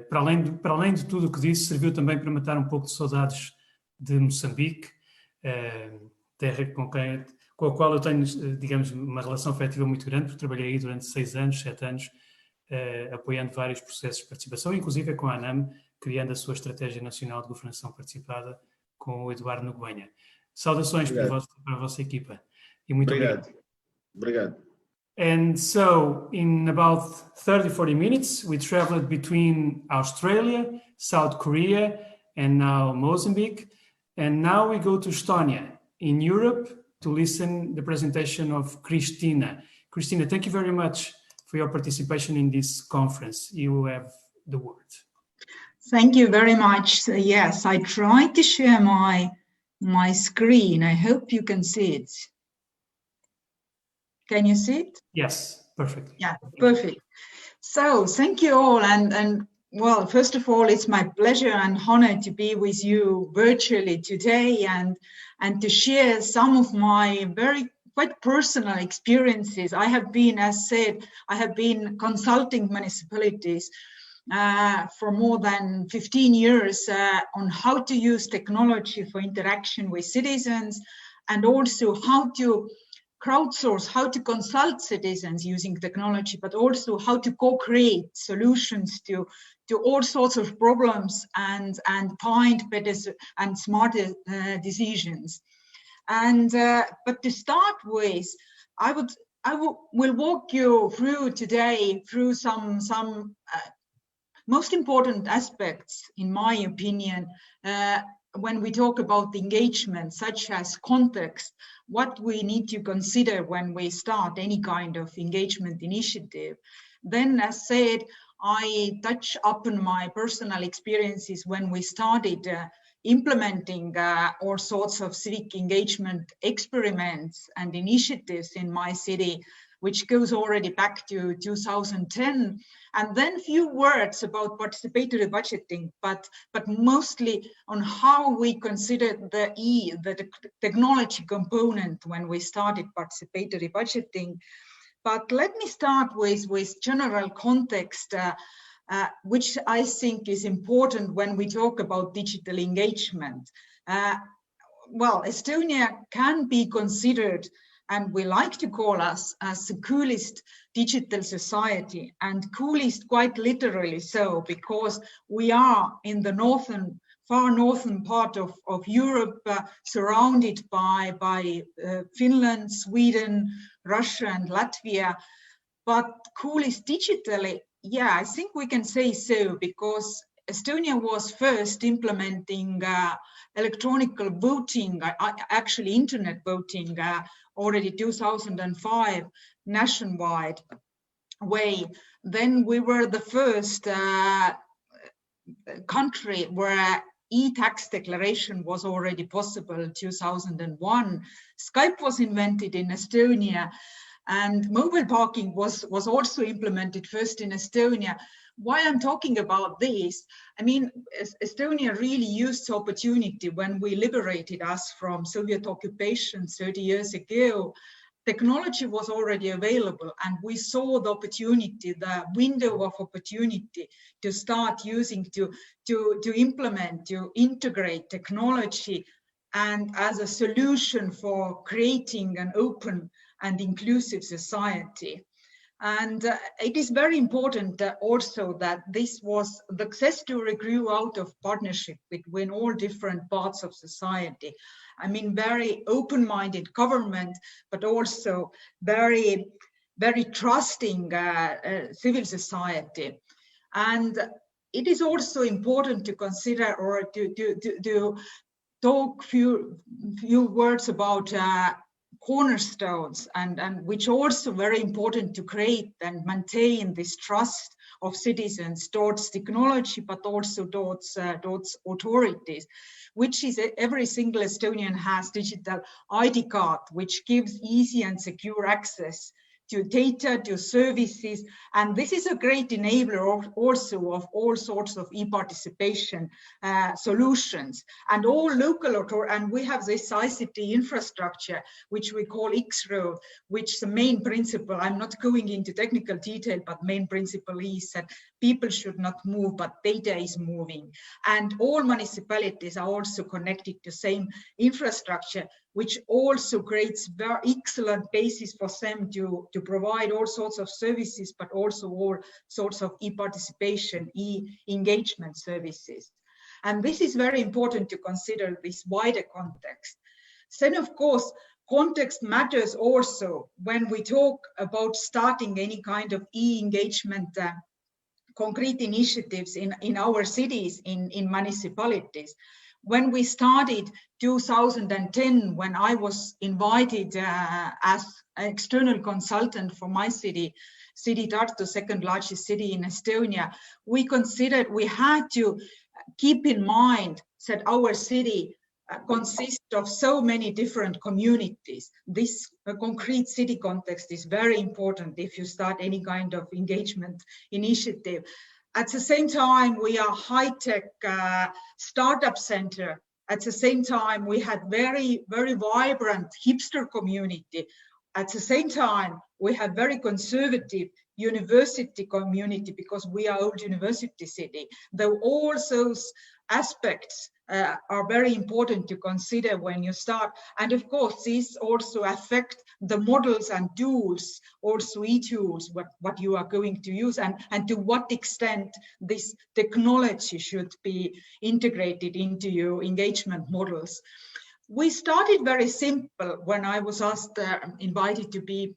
Para além de tudo o que disse, serviu também para matar um pouco de saudades de Moçambique, terra com a qual eu tenho, digamos, uma relação afetiva muito grande, porque trabalhei aí durante 6 anos, 7 anos, apoiando vários processos de participação, inclusive com a ANAM, criando a sua Estratégia Nacional de Governação Participada com o Eduardo Nogueira. Saudações para a vossa equipa. E muito obrigado. Obrigado. And so, in about 30-40 minutes, we traveled between Australia, South Korea, and now Mozambique. And now we go to Estonia in Europe to listen the presentation of Cristina. Cristina, thank you very much for your participation in this conference. You have the word. Thank you very much. So, yes, I tried to share my screen. I hope you can see it. Can you see it? Yes, perfect. Yeah, perfect. So thank you all. And well, first of all, it's my pleasure and honor to be with you virtually today and to share some of my quite personal experiences. I have been, as said, I have been consulting municipalities for more than 15 years on how to use technology for interaction with citizens, and also how to crowdsource, how to consult citizens using technology, but also how to co-create solutions to all sorts of problems and find better and smarter decisions. And but to start with, I will walk you through today through some most important aspects, in my opinion, when we talk about engagement, such as context, what we need to consider when we start any kind of engagement initiative. Then, as said, I touch upon my personal experiences when we started implementing all sorts of civic engagement experiments and initiatives in my city, which goes already back to 2010. And then few words about participatory budgeting, but mostly on how we considered the technology component when we started participatory budgeting. But let me start with general context, which I think is important when we talk about digital engagement. Well, Estonia can be considered, and we like to call us, as the coolest digital society, and coolest quite literally so, because we are in the far northern part of Europe, surrounded by Finland, Sweden, Russia and Latvia. But coolest digitally, yeah, I think we can say so, because Estonia was first implementing electronic voting, actually internet voting, already 2005 nationwide way. Then we were the first country where e-tax declaration was already possible 2001. Skype was invented in Estonia, and mobile parking was also implemented first in Estonia. Why I'm talking about this, I mean, Estonia really used the opportunity when we liberated us from Soviet occupation 30 years ago. Technology was already available, and we saw the opportunity, the window of opportunity to start using, to implement, to integrate technology, and as a solution for creating an open and inclusive society. And it is very important also that this was, the success story grew out of partnership between all different parts of society. I mean, very open-minded government, but also very, very trusting civil society. And it is also important to consider, or to talk few words about cornerstones, and which also very important to create and maintain this trust of citizens towards technology, but also towards authorities, which is every single Estonian has digital ID card, which gives easy and secure access to data, to services. And this is a great enabler also of all sorts of e-participation solutions. And all local authorities, and we have this ICT infrastructure, which we call X-Road, which the main principle, I'm not going into technical detail, but main principle is that people should not move, but data is moving. And all municipalities are also connected to same infrastructure, which also creates very excellent basis for them to provide all sorts of services, but also all sorts of e-participation, e-engagement services. And this is very important to consider this wider context. Then, of course, context matters also when we talk about starting any kind of e-engagement concrete initiatives in our cities, in municipalities. When we started 2010, when I was invited as an external consultant for my city Tartu, second largest city in Estonia, we considered we had to keep in mind that our city consists of so many different communities. This concrete city context is very important if you start any kind of engagement initiative. At the same time, we are high-tech startup center. At the same time, we had very, very vibrant hipster community. At the same time, we have very conservative university community because we are old university city. Though all those aspects are very important to consider when you start. And of course, these also affect the models and tools, also e-tools, what you are going to use, and to what extent this technology should be integrated into your engagement models. we started very simple when I was asked, invited to be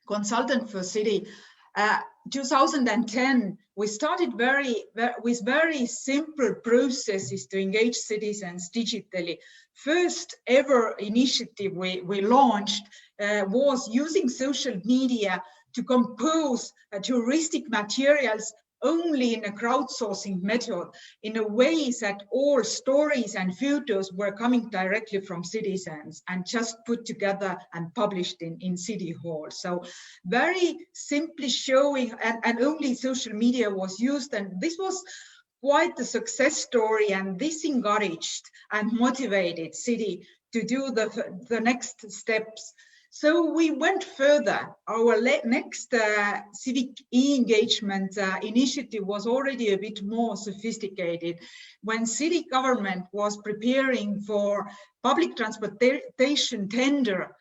consultant for City. 2010, we started with very simple processes to engage citizens digitally. First ever initiative we launched was using social media to compose touristic materials only in a crowdsourcing method, in a way that all stories and photos were coming directly from citizens and just put together and published in City Hall. So very simply showing, and only social media was used, and this was quite a success story, and this encouraged and motivated City to do the next steps. So we went further. Our next civic e-engagement initiative was already a bit more sophisticated. When city government was preparing for public transportation tender,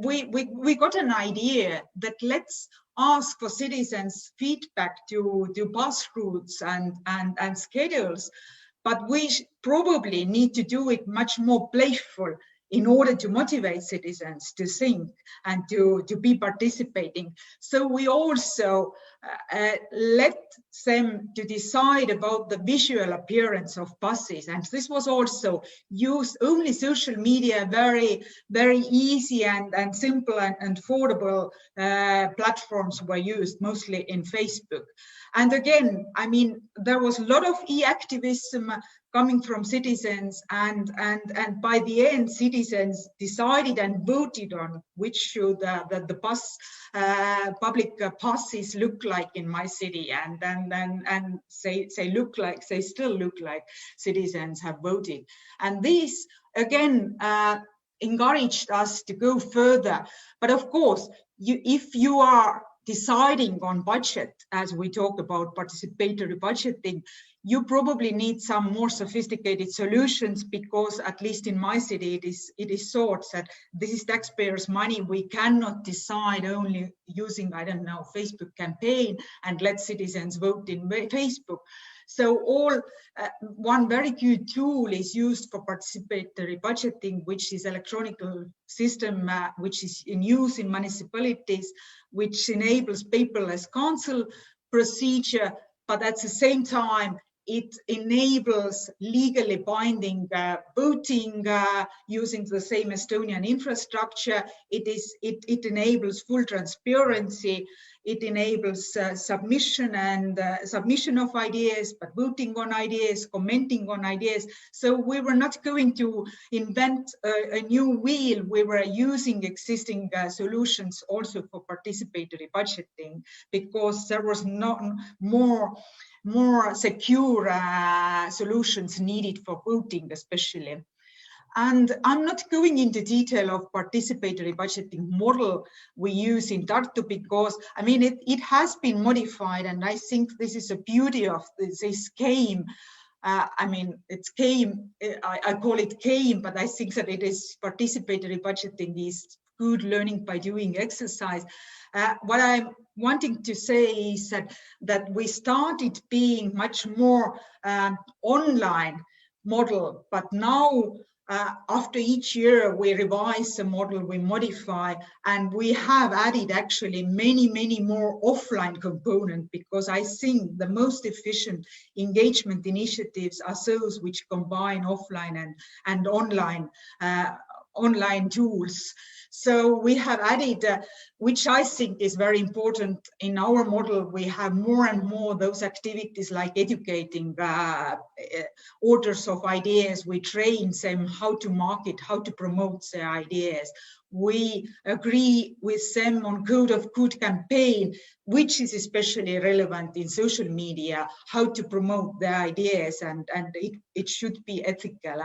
we got an idea that let's ask for citizens' feedback to bus routes and schedules, but we probably need to do it much more playful in order to motivate citizens to think and to be participating. So we also let them to decide about the visual appearance of buses. And this was also used only social media, very, very easy and simple and affordable platforms were used, mostly in Facebook. And again, I mean, there was a lot of e-activism coming from citizens, and by the end, citizens decided and voted on which should the bus public buses look like in my city, and they still look like citizens have voted, and this again encouraged us to go further. But of course, if you are deciding on budget, as we talk about participatory budgeting, you probably need some more sophisticated solutions, because at least in my city, it is thought that this is taxpayers' money. We cannot decide only using, I don't know, Facebook campaign and let citizens vote in Facebook. So one very good tool is used for participatory budgeting, which is electronic system, which is in use in municipalities, which enables paperless council procedure, but at the same time, it enables legally binding voting using the same Estonian infrastructure. It enables full transparency. It enables submission of ideas, but voting on ideas, commenting on ideas. So we were not going to invent a new wheel. We were using existing solutions also for participatory budgeting, because there was not more secure solutions needed for voting, especially. And I'm not going into detail of participatory budgeting model we use in Tartu, because I mean it has been modified, and I think this is a beauty of this game. I mean, it's game. I call it game, but I think that it is participatory budgeting is good learning by doing exercise. What I'm wanting to say is that we started being much more online model, but now after each year we revise the model, we modify, and we have added actually many more offline components, because I think the most efficient engagement initiatives are those which combine offline and online tools. So we have added, which I think is very important in our model, we have more and more those activities like educating authors of ideas. We train them how to market, how to promote their ideas. We agree with them on code of good campaign, which is especially relevant in social media, how to promote their ideas, and it should be ethical,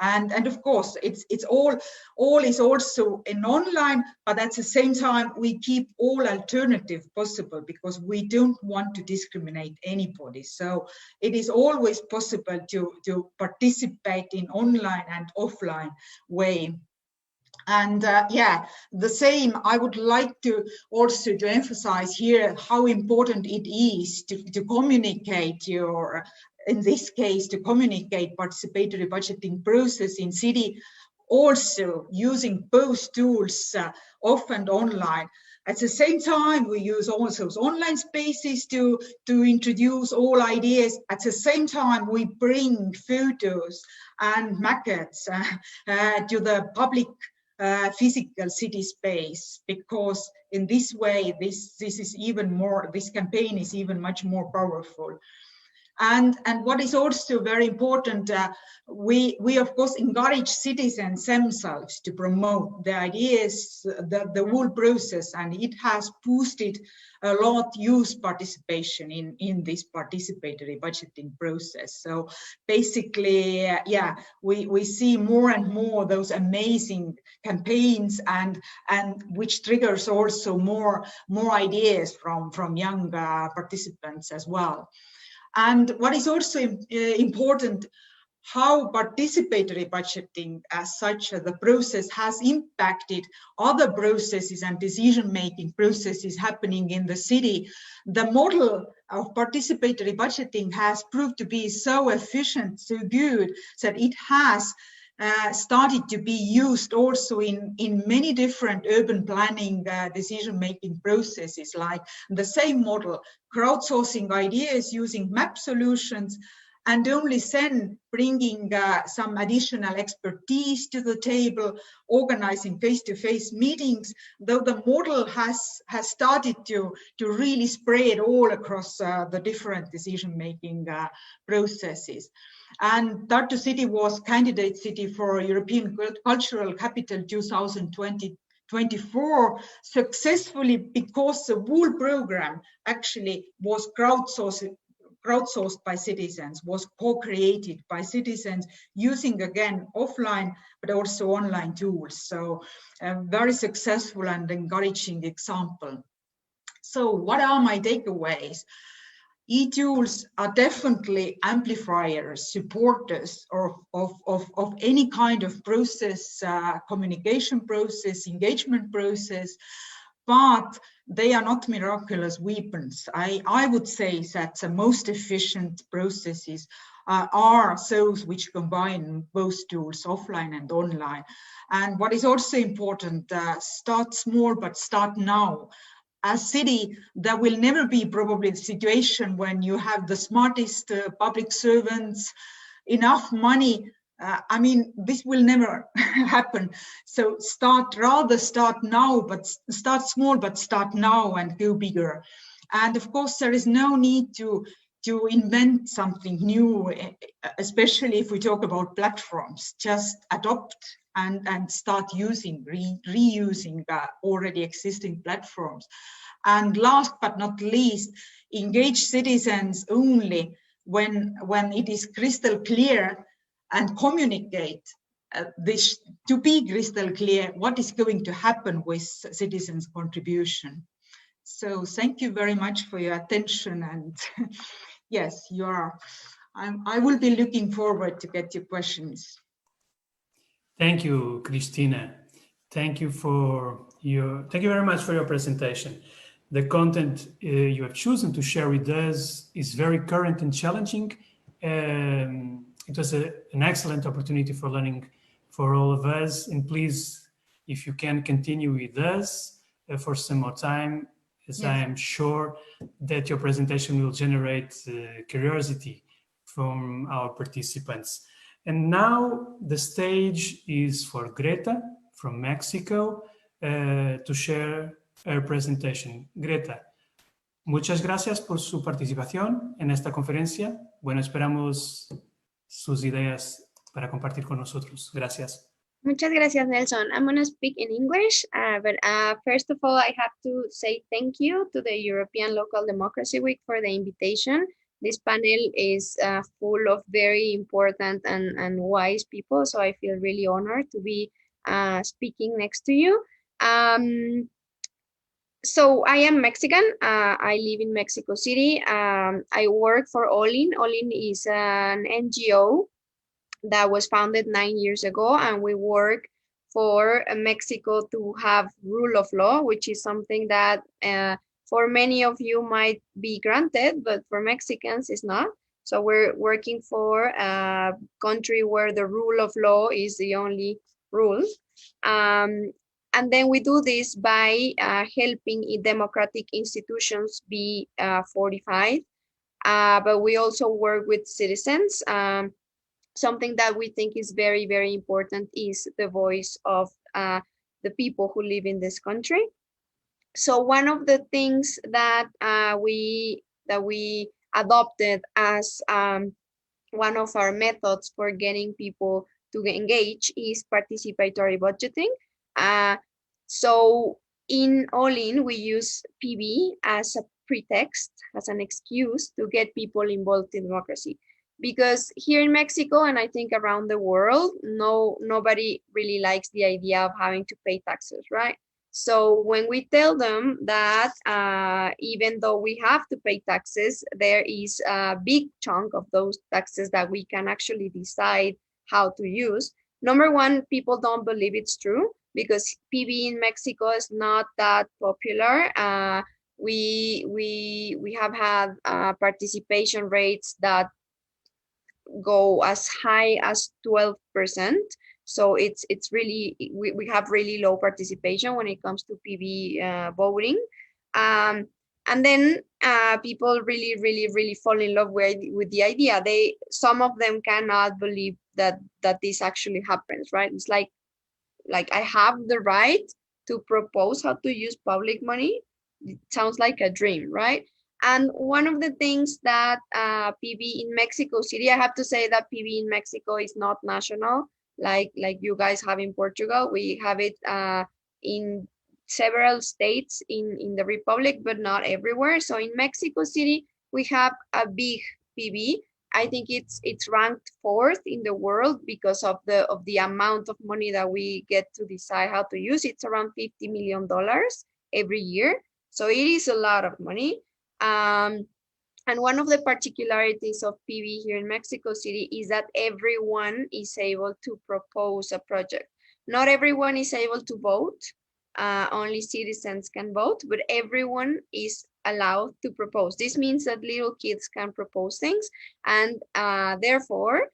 and of course it's all is also in online, but at the same time we keep all alternative possible, because we don't want to discriminate anybody. So it is always possible to participate in online and offline way. And yeah, the same, I would like to also to emphasize here how important it is to communicate your in this case, to communicate participatory budgeting process in city, also using both tools, off and online. At the same time, we use also online spaces to introduce all ideas. At the same time, we bring photos and maquettes to the public physical city space, because in this way, this is even more, this campaign is even much more powerful. And what is also very important, we of course encourage citizens themselves to promote the ideas, the whole process, and it has boosted a lot youth participation in this participatory budgeting process. So basically, yeah, we see more and more those amazing campaigns, and which triggers also more ideas from young participants as well. And what is also important, how participatory budgeting as such, the process has impacted other processes and decision-making processes happening in the city. The model of participatory budgeting has proved to be so efficient, so good, that it has started to be used also in many different urban planning decision-making processes, like the same model, crowdsourcing ideas using map solutions, and only then bringing some additional expertise to the table, organizing face-to-face meetings, though the model has started to really spread all across the different decision-making processes. And Tartu City was candidate city for European Cultural Capital 2024 successfully, because the whole program actually was crowdsourced by citizens, was co-created by citizens using, again, offline but also online tools. So a very successful and encouraging example. So what are my takeaways? E-tools are definitely amplifiers, supporters of any kind of process, communication process, engagement process, but they are not miraculous weapons. I would say that the most efficient processes are those which combine both tools, offline and online. And what is also important, start small, but start now. As city, there will never be probably the situation when you have the smartest public servants, enough money. I mean, this will never happen. So rather start now, but start small, but start now and go bigger. And of course, there is no need to invent something new, especially if we talk about platforms. Just adopt and start using, reusing already existing platforms. And last but not least, engage citizens only when it is crystal clear, and communicate this to be crystal clear what is going to happen with citizens' contribution. So thank you very much for your attention, and yes, I will be looking forward to get your questions. Thank you, Cristina. Thank you very much for your presentation. The content you have chosen to share with us is very current and challenging. It was an excellent opportunity for learning for all of us. And please, if you can continue with us for some more time, as yes. I am sure that your presentation will generate curiosity from our participants. And now the stage is for Greta from Mexico to share her presentation. Greta, muchas gracias por su participación en esta conferencia. Bueno, esperamos sus ideas para compartir con nosotros. Gracias. Muchas gracias, Nelson. I'm going to speak in English, but first of all, I have to say thank you to the European Local Democracy Week for the invitation. This panel is full of very important and wise people, so I feel really honored to be speaking next to you. So I am Mexican. I live in Mexico City. I work for Olin. Olin is an NGO that was founded 9 years ago, and we work for Mexico to have rule of law, which is something that for many of you might be granted, but for Mexicans it's not. So we're working for a country where the rule of law is the only rule. And then we do this by helping democratic institutions be fortified. But we also work with citizens. Something that we think is very, very important is the voice of the people who live in this country. So one of the things that we adopted as one of our methods for getting people to engage is participatory budgeting. So in All-in, we use PB as a pretext, as an excuse to get people involved in democracy. Because here in Mexico, and I think around the world, nobody really likes the idea of having to pay taxes, right? So when we tell them that even though we have to pay taxes, there is a big chunk of those taxes that we can actually decide how to use. Number one, people don't believe it's true because PB in Mexico is not that popular. We have had participation rates that go as high as 12%. So it's really, we have really low participation when it comes to PB voting. And then people really fall in love with the idea. Some of them cannot believe that this actually happens, right? It's like I have the right to propose how to use public money. It sounds like a dream, right? And one of the things that PB in Mexico City, I have to say that PB in Mexico is not national, like you guys have in Portugal. We have it in several states in the Republic, but not everywhere. So in Mexico City, we have a big PB. I think it's ranked 4th in the world because of the amount of money that we get to decide how to use. It's around $50 million every year. So it is a lot of money. And one of the particularities of PB here in Mexico City is that everyone is able to propose a project. Not everyone is able to vote. Only citizens can vote, but everyone is allowed to propose. This means that little kids can propose things. And therefore,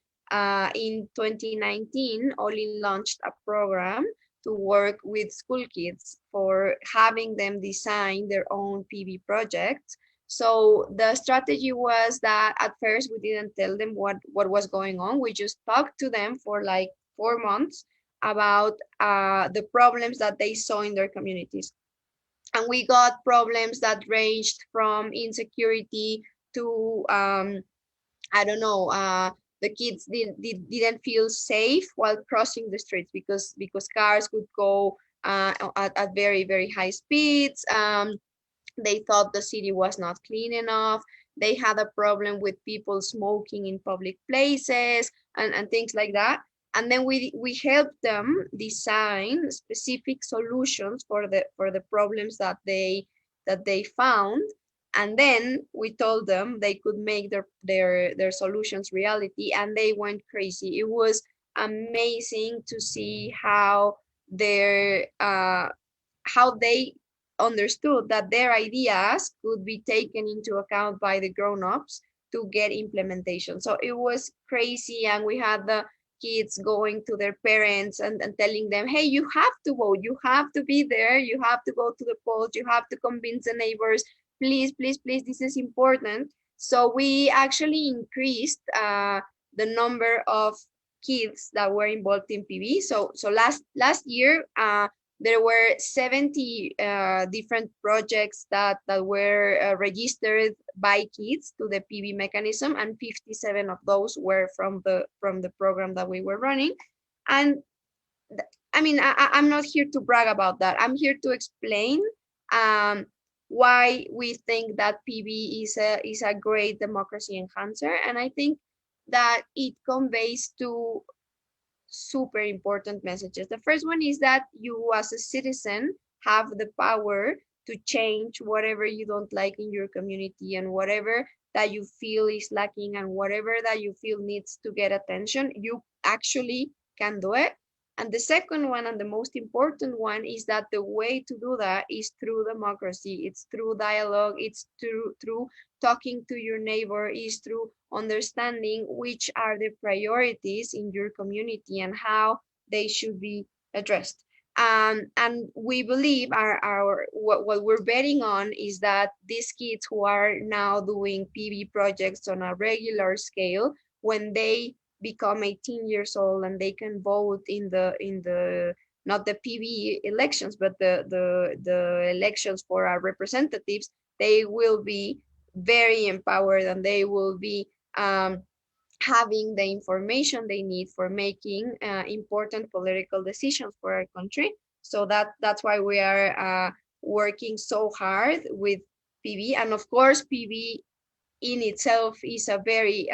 in 2019, All-in launched a program to work with school kids for having them design their own PB projects. So the strategy was that at first we didn't tell them what was going on. We just talked to them for like 4 months about the problems that they saw in their communities. And we got problems that ranged from insecurity to, I don't know, the kids didn't feel safe while crossing the streets because cars could go at very, very high speeds. They thought the city was not clean enough. They had a problem with people smoking in public places and things like that. And then we helped them design specific solutions for the problems that they found. And then we told them they could make their solutions reality, and they went crazy. It was amazing to see how they understood that their ideas could be taken into account by the grown-ups to get implementation. So it was crazy, and we had the kids going to their parents and telling them, hey, you have to vote, you have to be there, you have to go to the polls, you have to convince the neighbors, please, this is important. So we actually increased the number of kids that were involved in PB. So last year, there were 70 different projects that were registered by kids to the PB mechanism, and 57 of those were from the program that we were running. And I mean, I'm not here to brag about that. I'm here to explain why we think that PB is a great democracy enhancer. And I think that it conveys two super important messages. The first one is that you as a citizen have the power to change whatever you don't like in your community, and whatever that you feel is lacking, and whatever that you feel needs to get attention, you actually can do it. And the second one, and the most important one, is that the way to do that is through democracy. It's through dialogue. It's through talking to your neighbor. Is through understanding which are the priorities in your community and how they should be addressed. And we believe what we're betting on is that these kids who are now doing PV projects on a regular scale, when they become 18 years old and they can vote in the not the PV elections, but the elections for our representatives, they will be very empowered and they will be having the information they need for making important political decisions for our country. So that's why we are working so hard with PV. And of course, PV in itself is a very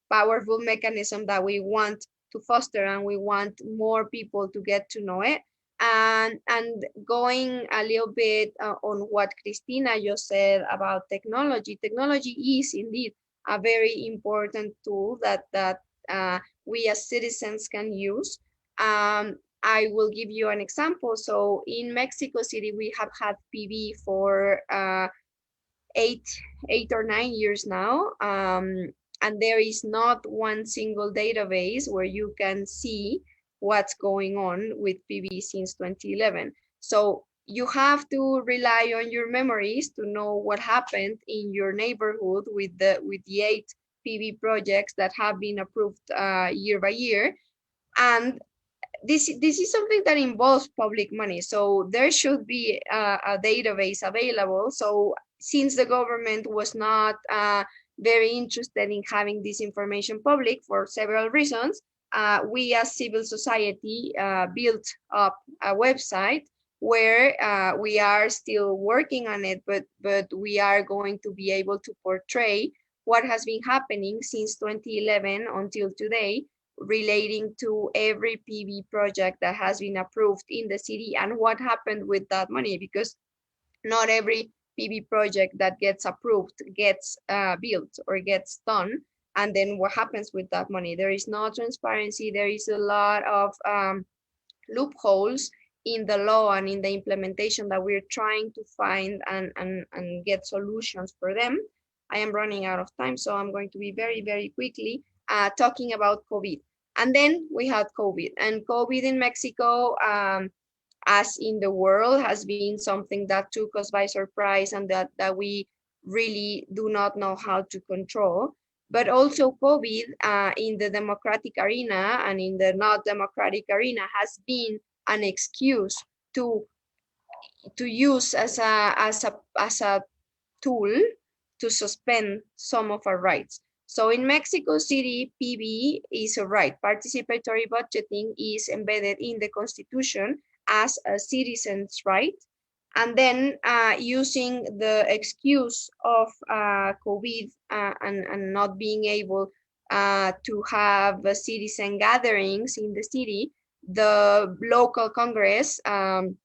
powerful mechanism that we want to foster, and we want more people to get to know it. And going a little bit on what Cristina just said about technology, technology is indeed a very important tool that we as citizens can use. I will give you an example. So in Mexico City, we have had PV for 8 or 9 years now. And there is not one single database where you can see what's going on with PV since 2011. So you have to rely on your memories to know what happened in your neighborhood with the 8 PV projects that have been approved year by year. And this is something that involves public money. So there should be a database available. So since the government was not very interested in having this information public for several reasons, we as civil society built up a website where we are still working on it, but we are going to be able to portray what has been happening since 2011 until today, relating to every PV project that has been approved in the city and what happened with that money, because not every PV project that gets approved gets built or gets done. And then what happens with that money? There is no transparency. There is a lot of loopholes in the law and in the implementation that we're trying to find and get solutions for them. I am running out of time, so I'm going to be very, very quickly talking about COVID. And then we had COVID, and COVID in Mexico, as in the world, has been something that took us by surprise and that we really do not know how to control. But also COVID in the democratic arena and in the not democratic arena has been an excuse to use as a tool to suspend some of our rights. So in Mexico City, PV is a right. Participatory budgeting is embedded in the Constitution as a citizen's right. And then using the excuse of COVID and not being able to have citizen gatherings in the city, the local Congress in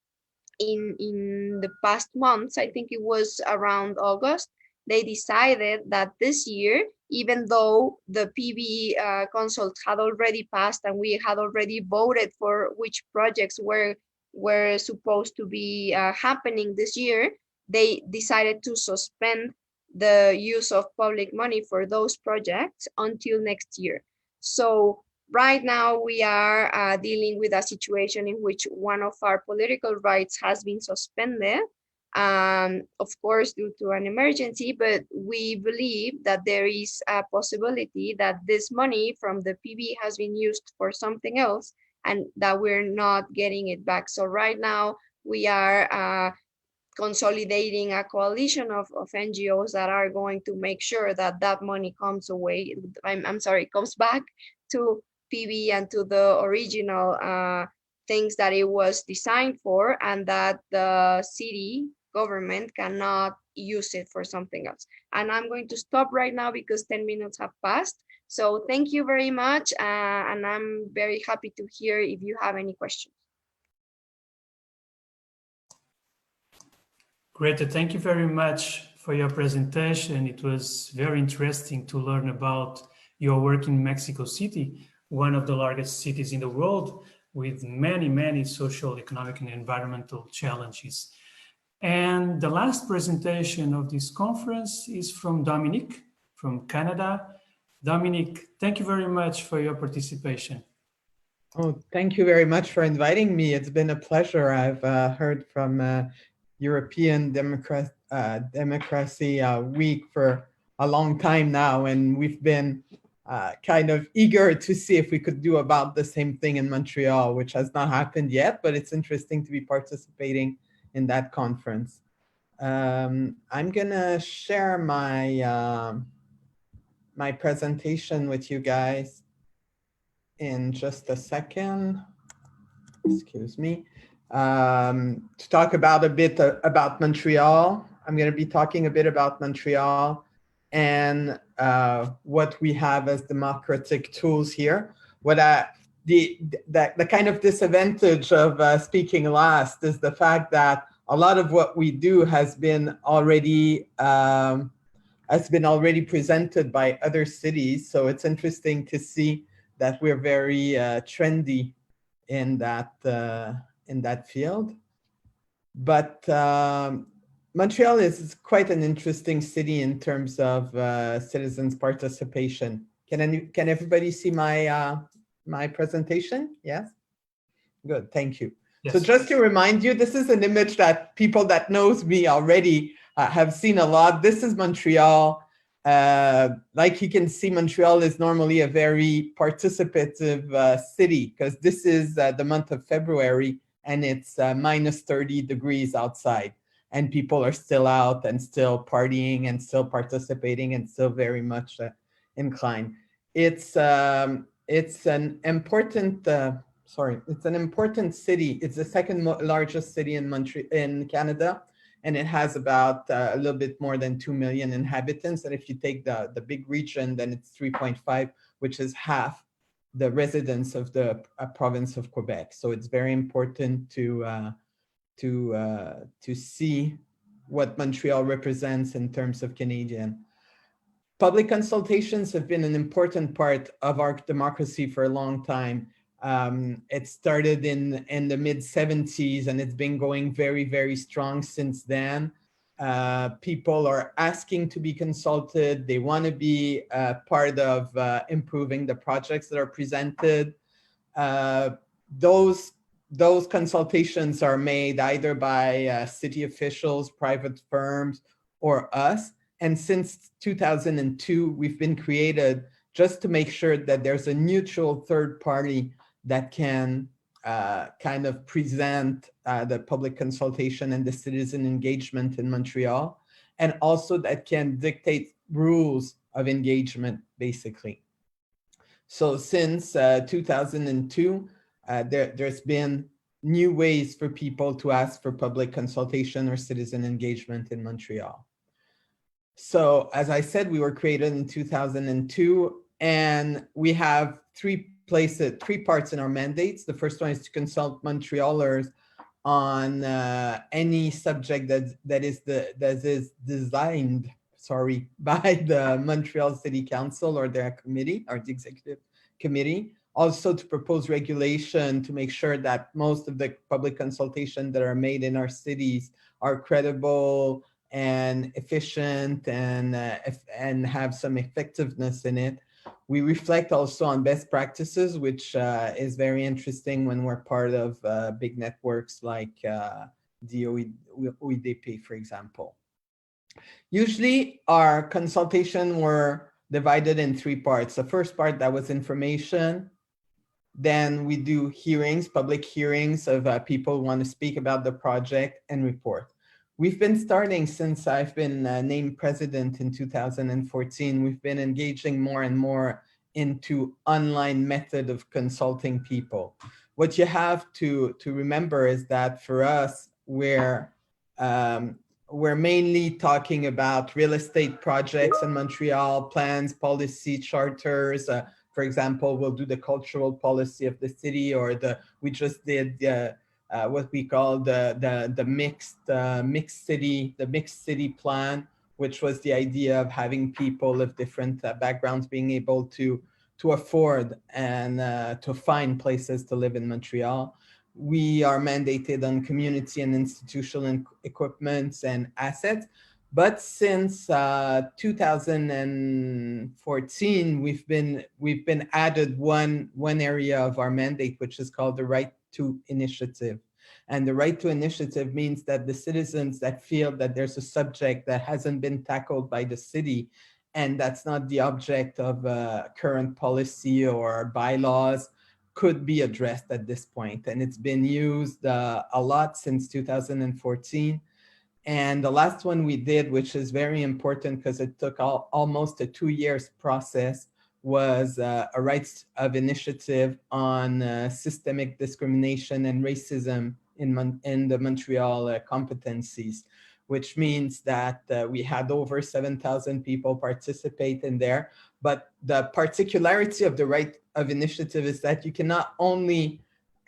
the past months, I think it was around August, they decided that this year, even though the PV consult had already passed and we had already voted for which projects were supposed to be happening this year, they decided to suspend the use of public money for those projects until next year. So right now we are dealing with a situation in which one of our political rights has been suspended, of course, due to an emergency, but we believe that there is a possibility that this money from the PV has been used for something else and that we're not getting it back. So right now we are consolidating a coalition of NGOs that are going to make sure that that money comes away. Comes back to PV and to the original things that it was designed for, and that the city government cannot use it for something else. And I'm going to stop right now because 10 minutes have passed. So thank you very much. And I'm very happy to hear if you have any questions. Greta, thank you very much for your presentation. It was very interesting to learn about your work in Mexico City, one of the largest cities in the world. with many, many social, economic, and environmental challenges. And the last presentation of this conference is from Dominic from Canada. Dominic, thank you very much for your participation. Oh, thank you very much for inviting me. It's been a pleasure. I've heard from European Democracy Week for a long time now, and we've been kind of eager to see if we could do about the same thing in Montreal, which has not happened yet, but it's interesting to be participating in that conference. I'm gonna share my my presentation with you guys in just a second. Excuse me. To talk about a bit about Montreal. I'm going to be talking a bit about Montreal and what we have as democratic tools here. What the kind of disadvantage of speaking last is the fact that a lot of what we do has been already presented by other cities. So it's interesting to see that we're very trendy in that field. But Montreal is quite an interesting city in terms of citizens' participation. Can everybody see my my presentation? Yes? Good, thank you. Yes. So just to remind you, this is an image that people that knows me already have seen a lot. This is Montreal. Like you can see, Montreal is normally a very participative city because this is the month of February and it's minus 30 degrees outside and people are still out and still partying and still participating and still very much inclined. It's an important it's an important city. It's the second largest city in Canada. And it has about a little bit more than 2 million inhabitants. And if you take the big region, then it's 3.5, which is half the residents of the province of Quebec. So it's very important to see what Montreal represents in terms of Canadian. Public consultations have been an important part of our democracy for a long time. It started in the mid-70s and it's been going very, very strong since then. People are asking to be consulted. They want to be part of improving the projects that are presented. Those consultations are made either by city officials, private firms, or us. And since 2002, we've been created just to make sure that there's a neutral third party that can kind of present the public consultation and the citizen engagement in Montreal, and also that can dictate rules of engagement, basically. So since 2002, there's been new ways for people to ask for public consultation or citizen engagement in Montreal. So as I said, we were created in 2002, and we have three parts in our mandates. The first one is to consult Montrealers on any subject that is designed, by the Montreal City Council or their committee, or the executive committee. Also to propose regulation to make sure that most of the public consultation that are made in our cities are credible and efficient and have some effectiveness in it. We reflect also on best practices, which is very interesting when we're part of big networks like the OIDP, for example. Usually our consultation were divided in three parts. The first part, that was information. Then we do hearings, public hearings of people who want to speak about the project and report. We've been starting since I've been named president in 2014. We've been engaging more and more into online method of consulting people. What you have to remember is that for us, we're mainly talking about real estate projects in Montreal, plans, policy, charters. For example, we'll do the cultural policy of the city, or we just did what we call the mixed city plan, which was the idea of having people of different backgrounds being able to to afford and to find places to live in Montreal. We are mandated on community and institutional equipments and assets. But since 2014, we've been added one area of our mandate, which is called the Right to Initiative. And the Right to Initiative means that the citizens that feel that there's a subject that hasn't been tackled by the city, and that's not the object of current policy or bylaws, could be addressed at this point. And it's been used a lot since 2014. And the last one we did, which is very important because it took almost a 2 years process, was a rights of initiative on systemic discrimination and racism in the Montreal competencies, which means that we had over 7,000 people participate in there. But the particularity of the right of initiative is that you cannot only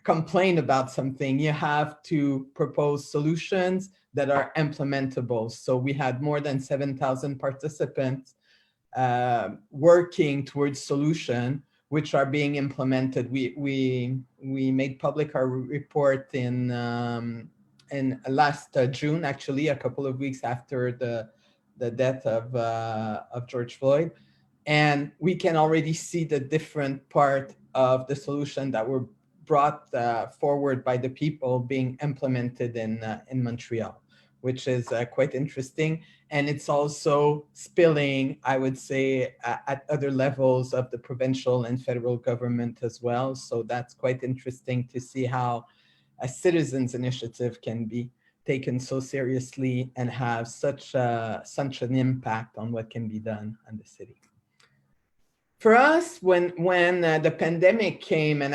complain about something, you have to propose solutions that are implementable. So we had more than 7,000 participants working towards solution, which are being implemented. We made public our report in last June, actually, a couple of weeks after the death of George Floyd. And we can already see the different part of the solution that were brought forward by the people being implemented in Montreal, which is quite interesting. And it's also spilling, I would say, at other levels of the provincial and federal government as well. So that's quite interesting to see how a citizens' initiative can be taken so seriously and have such an impact on what can be done in the city. For us, when the pandemic came, and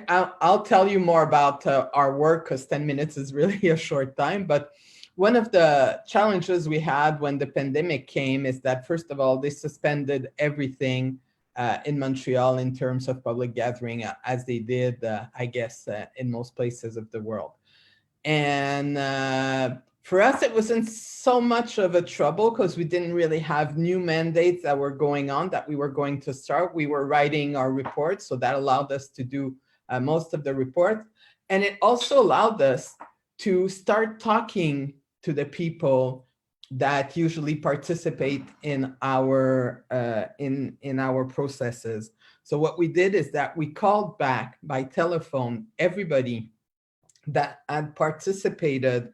I'll tell you more about our work because 10 minutes is really a short time, but one of the challenges we had when the pandemic came is that, first of all, they suspended everything in Montreal in terms of public gathering, as they did, I guess, in most places of the world. And for us, it wasn't so much of a trouble because we didn't really have new mandates that were going on that we were going to start. We were writing our reports, so that allowed us to do most of the reports. And it also allowed us to start talking to the people that usually participate in our processes. So what we did is that we called back by telephone everybody that had participated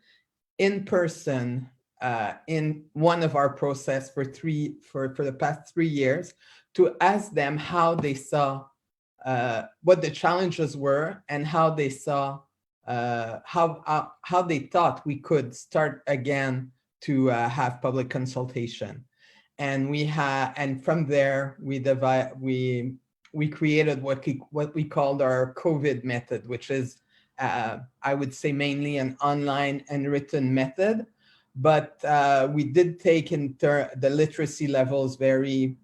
in person in one of our process for the past 3 years to ask them how they saw what the challenges were and how they saw how they thought we could start again to have public consultation. And from there we created what we called our COVID method, which is I would say mainly an online and written method, but we did take the literacy levels very,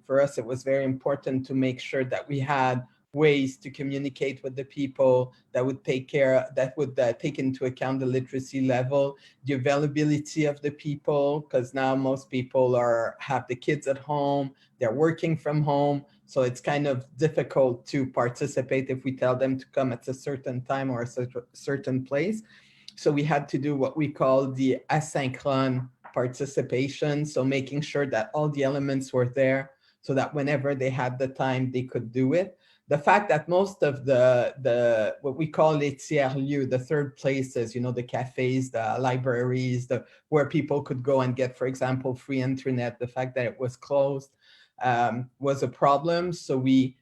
for us, it was very important to make sure that we had ways to communicate with the people that would take into account the literacy level, the availability of the people, because now most people have the kids at home, they're working from home. So it's kind of difficult to participate if we tell them to come at a certain time or a certain place. So we had to do what we call the asynchronous participation. So making sure that all the elements were there so that whenever they had the time, they could do it. The fact that most of the what we call les tiers-lieux, the third places, the cafes, the libraries, where people could go and get, for example, free internet, the fact that it was closed was a problem. So we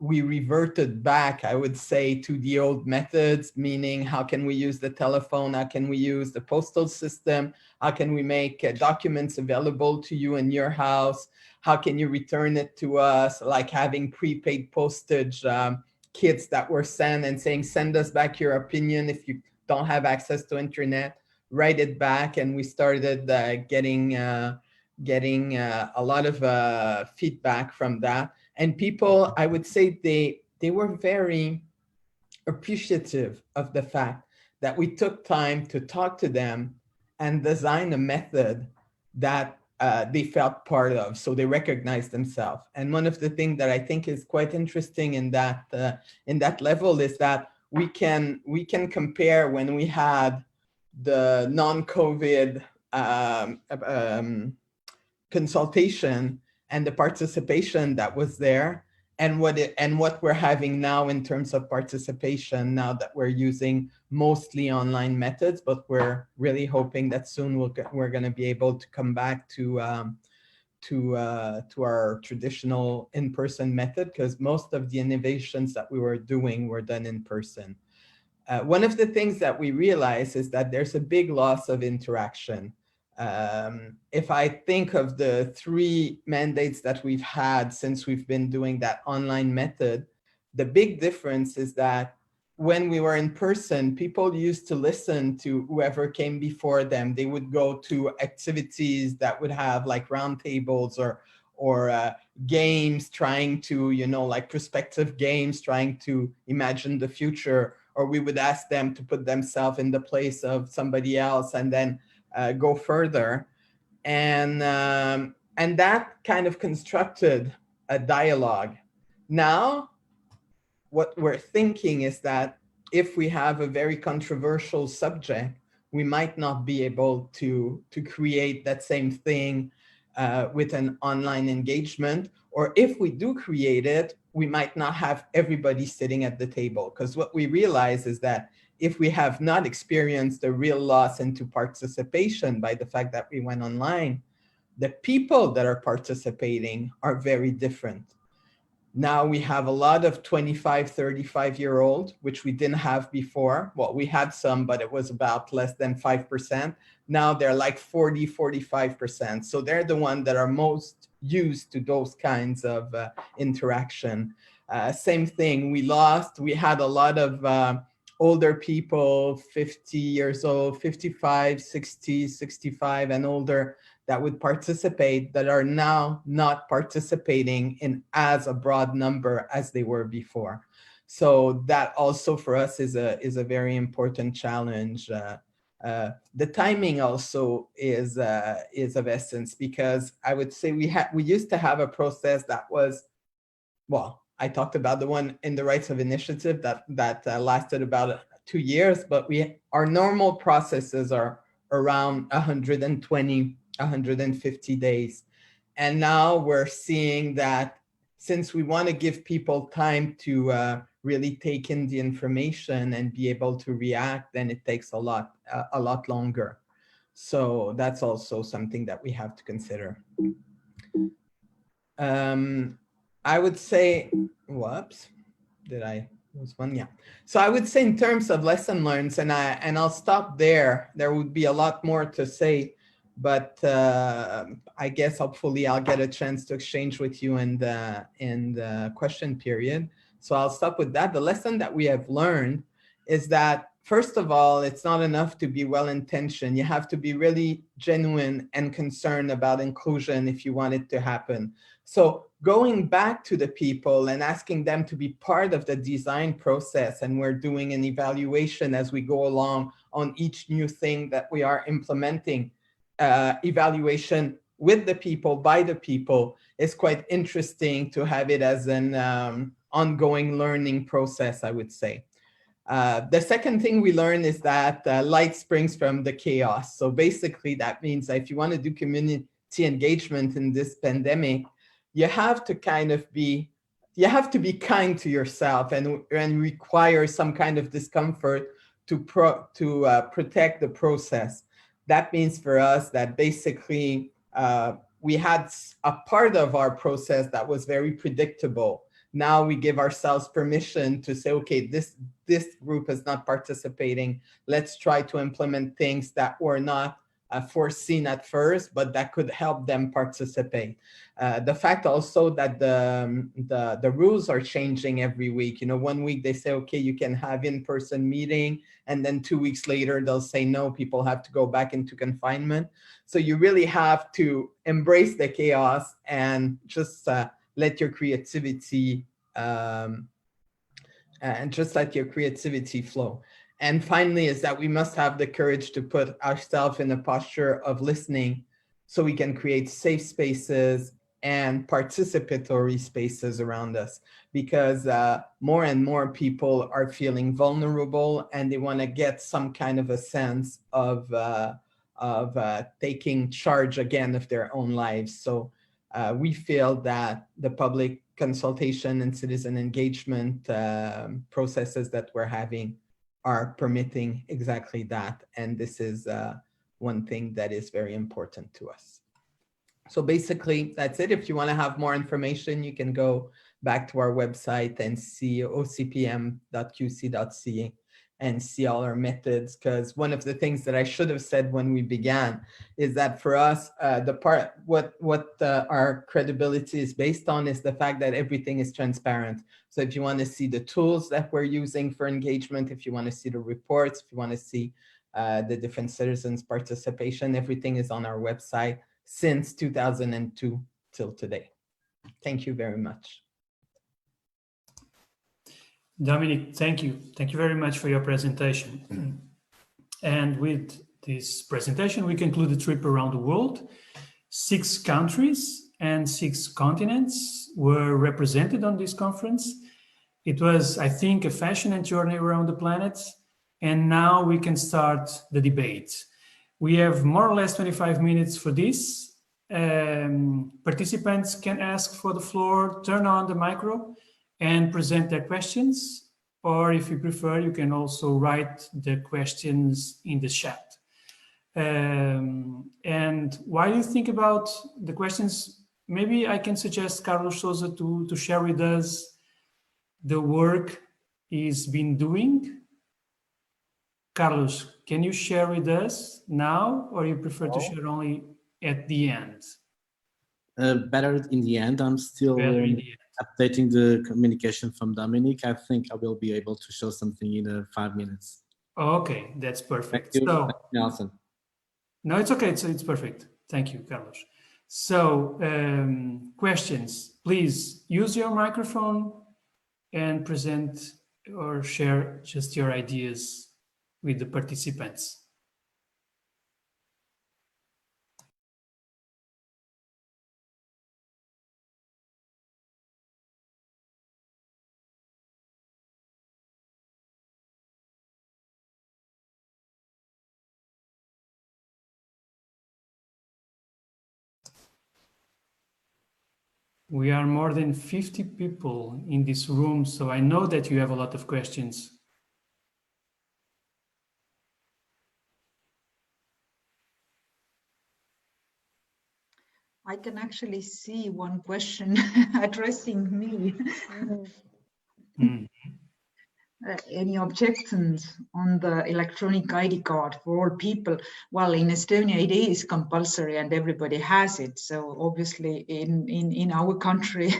reverted back, I would say, to the old methods, meaning how can we use the telephone? How can we use the postal system? How can we make documents available to you in your house? How can you return it to us? Like having prepaid postage kits that were sent and saying, send us back your opinion. If you don't have access to internet, write it back. And we started getting a lot of feedback from that. And people, I would say they were very appreciative of the fact that we took time to talk to them and design a method that they felt part of, so they recognized themselves. And one of the things that I think is quite interesting in that level is that we can compare when we had the non-COVID consultation and the participation that was there, and what we're having now in terms of participation, now that we're using mostly online methods, but we're really hoping that soon we're going to be able to come back to our traditional in-person method, because most of the innovations that we were doing were done in person. One of the things that we realize is that there's a big loss of interaction. If I think of the 3 mandates that we've had since we've been doing that online method, the big difference is that when we were in person, people used to listen to whoever came before them. They would go to activities that would have like roundtables or games, trying to, like prospective games, trying to imagine the future, or we would ask them to put themselves in the place of somebody else and then go further. And that kind of constructed a dialogue. Now, what we're thinking is that if we have a very controversial subject, we might not be able to create that same thing with an online engagement, or if we do create it, we might not have everybody sitting at the table. Because what we realize is that if we have not experienced a real loss into participation by the fact that we went online, the people that are participating are very different. Now we have a lot of 25, 35-year-old, which we didn't have before. Well, we had some, but it was about less than 5%. Now they're like 40, 45%. So they're the ones that are most used to those kinds of interaction. Same thing, we had a lot of older people, 50 years old, 55, 60, 65 and older, that would participate, that are now not participating in as a broad number as they were before. So that also for us is a very important challenge. The timing also is of essence, because I would say we used to have a process that was, well, I talked about the one in the Rights of Initiative that lasted about 2 years, but our normal processes are around 120, 150 days. And now we're seeing that since we want to give people time to really take in the information and be able to react, then it takes a lot longer. So that's also something that we have to consider. I would say, whoops, was one, yeah. So I would say in terms of lesson learned, and I'll stop there. There would be a lot more to say, but I guess hopefully I'll get a chance to exchange with you in the question period. So I'll stop with that. The lesson that we have learned is that, first of all, it's not enough to be well-intentioned. You have to be really genuine and concerned about inclusion if you want it to happen. So going back to the people and asking them to be part of the design process, and we're doing an evaluation as we go along on each new thing that we are implementing, evaluation with the people, by the people, is quite interesting to have it as an ongoing learning process, I would say. The second thing we learned is that light springs from the chaos. So basically that means that if you want to do community engagement in this pandemic, you have to be kind to yourself and require some kind of discomfort to protect the process. That means for us that basically we had a part of our process that was very predictable. Now we give ourselves permission to say, okay, this group is not participating. Let's try to implement things that were not foreseen at first, but that could help them participate. The fact also that the rules are changing every week. 1 week they say, okay, you can have in-person meeting, and then 2 weeks later they'll say, no, people have to go back into confinement. So you really have to embrace the chaos and just let your creativity flow. And finally is that we must have the courage to put ourselves in a posture of listening. so we can create safe spaces and participatory spaces around us, because more and more people are feeling vulnerable and they want to get some kind of a sense of taking charge again of their own lives. So we feel that the public consultation and citizen engagement processes that we're having are permitting exactly that. And this is one thing that is very important to us. So basically, that's it. If you want to have more information, you can go back to our website and see ocpm.qc.ca and see all our methods. Because one of the things that I should have said when we began is that for us, what our credibility is based on is the fact that everything is transparent. So if you want to see the tools that we're using for engagement, if you want to see the reports, if you want to see the different citizens' participation, everything is on our website since 2002 till today. Thank you very much. Dominic, thank you. Thank you very much for your presentation. And with this presentation, we conclude the trip around the world. 6 countries and 6 continents were represented on this conference. It was, I think, a fascinating journey around the planet. And now we can start the debate. We have more or less 25 minutes for this. Participants can ask for the floor, turn on the micro, and present their questions. Or if you prefer, you can also write the questions in the chat. And while you think about the questions, maybe I can suggest Carlos Souza to share with us the work he's been doing. Carlos, can you share with us now, or you prefer to share only at the end? Better in the end. I'm still updating the communication from Dominic. I think I will be able to show something in 5 minutes. Okay, that's perfect. Thank you, So, Nelson. No, it's okay. It's perfect. Thank you, Carlos. So, questions, please use your microphone and present or share just your ideas with the participants. We are more than 50 people in this room, so I know that you have a lot of questions. I can actually see one question addressing me. Any objections on the electronic ID card for all people? Well, in Estonia, it is compulsory and everybody has it. So obviously in our country,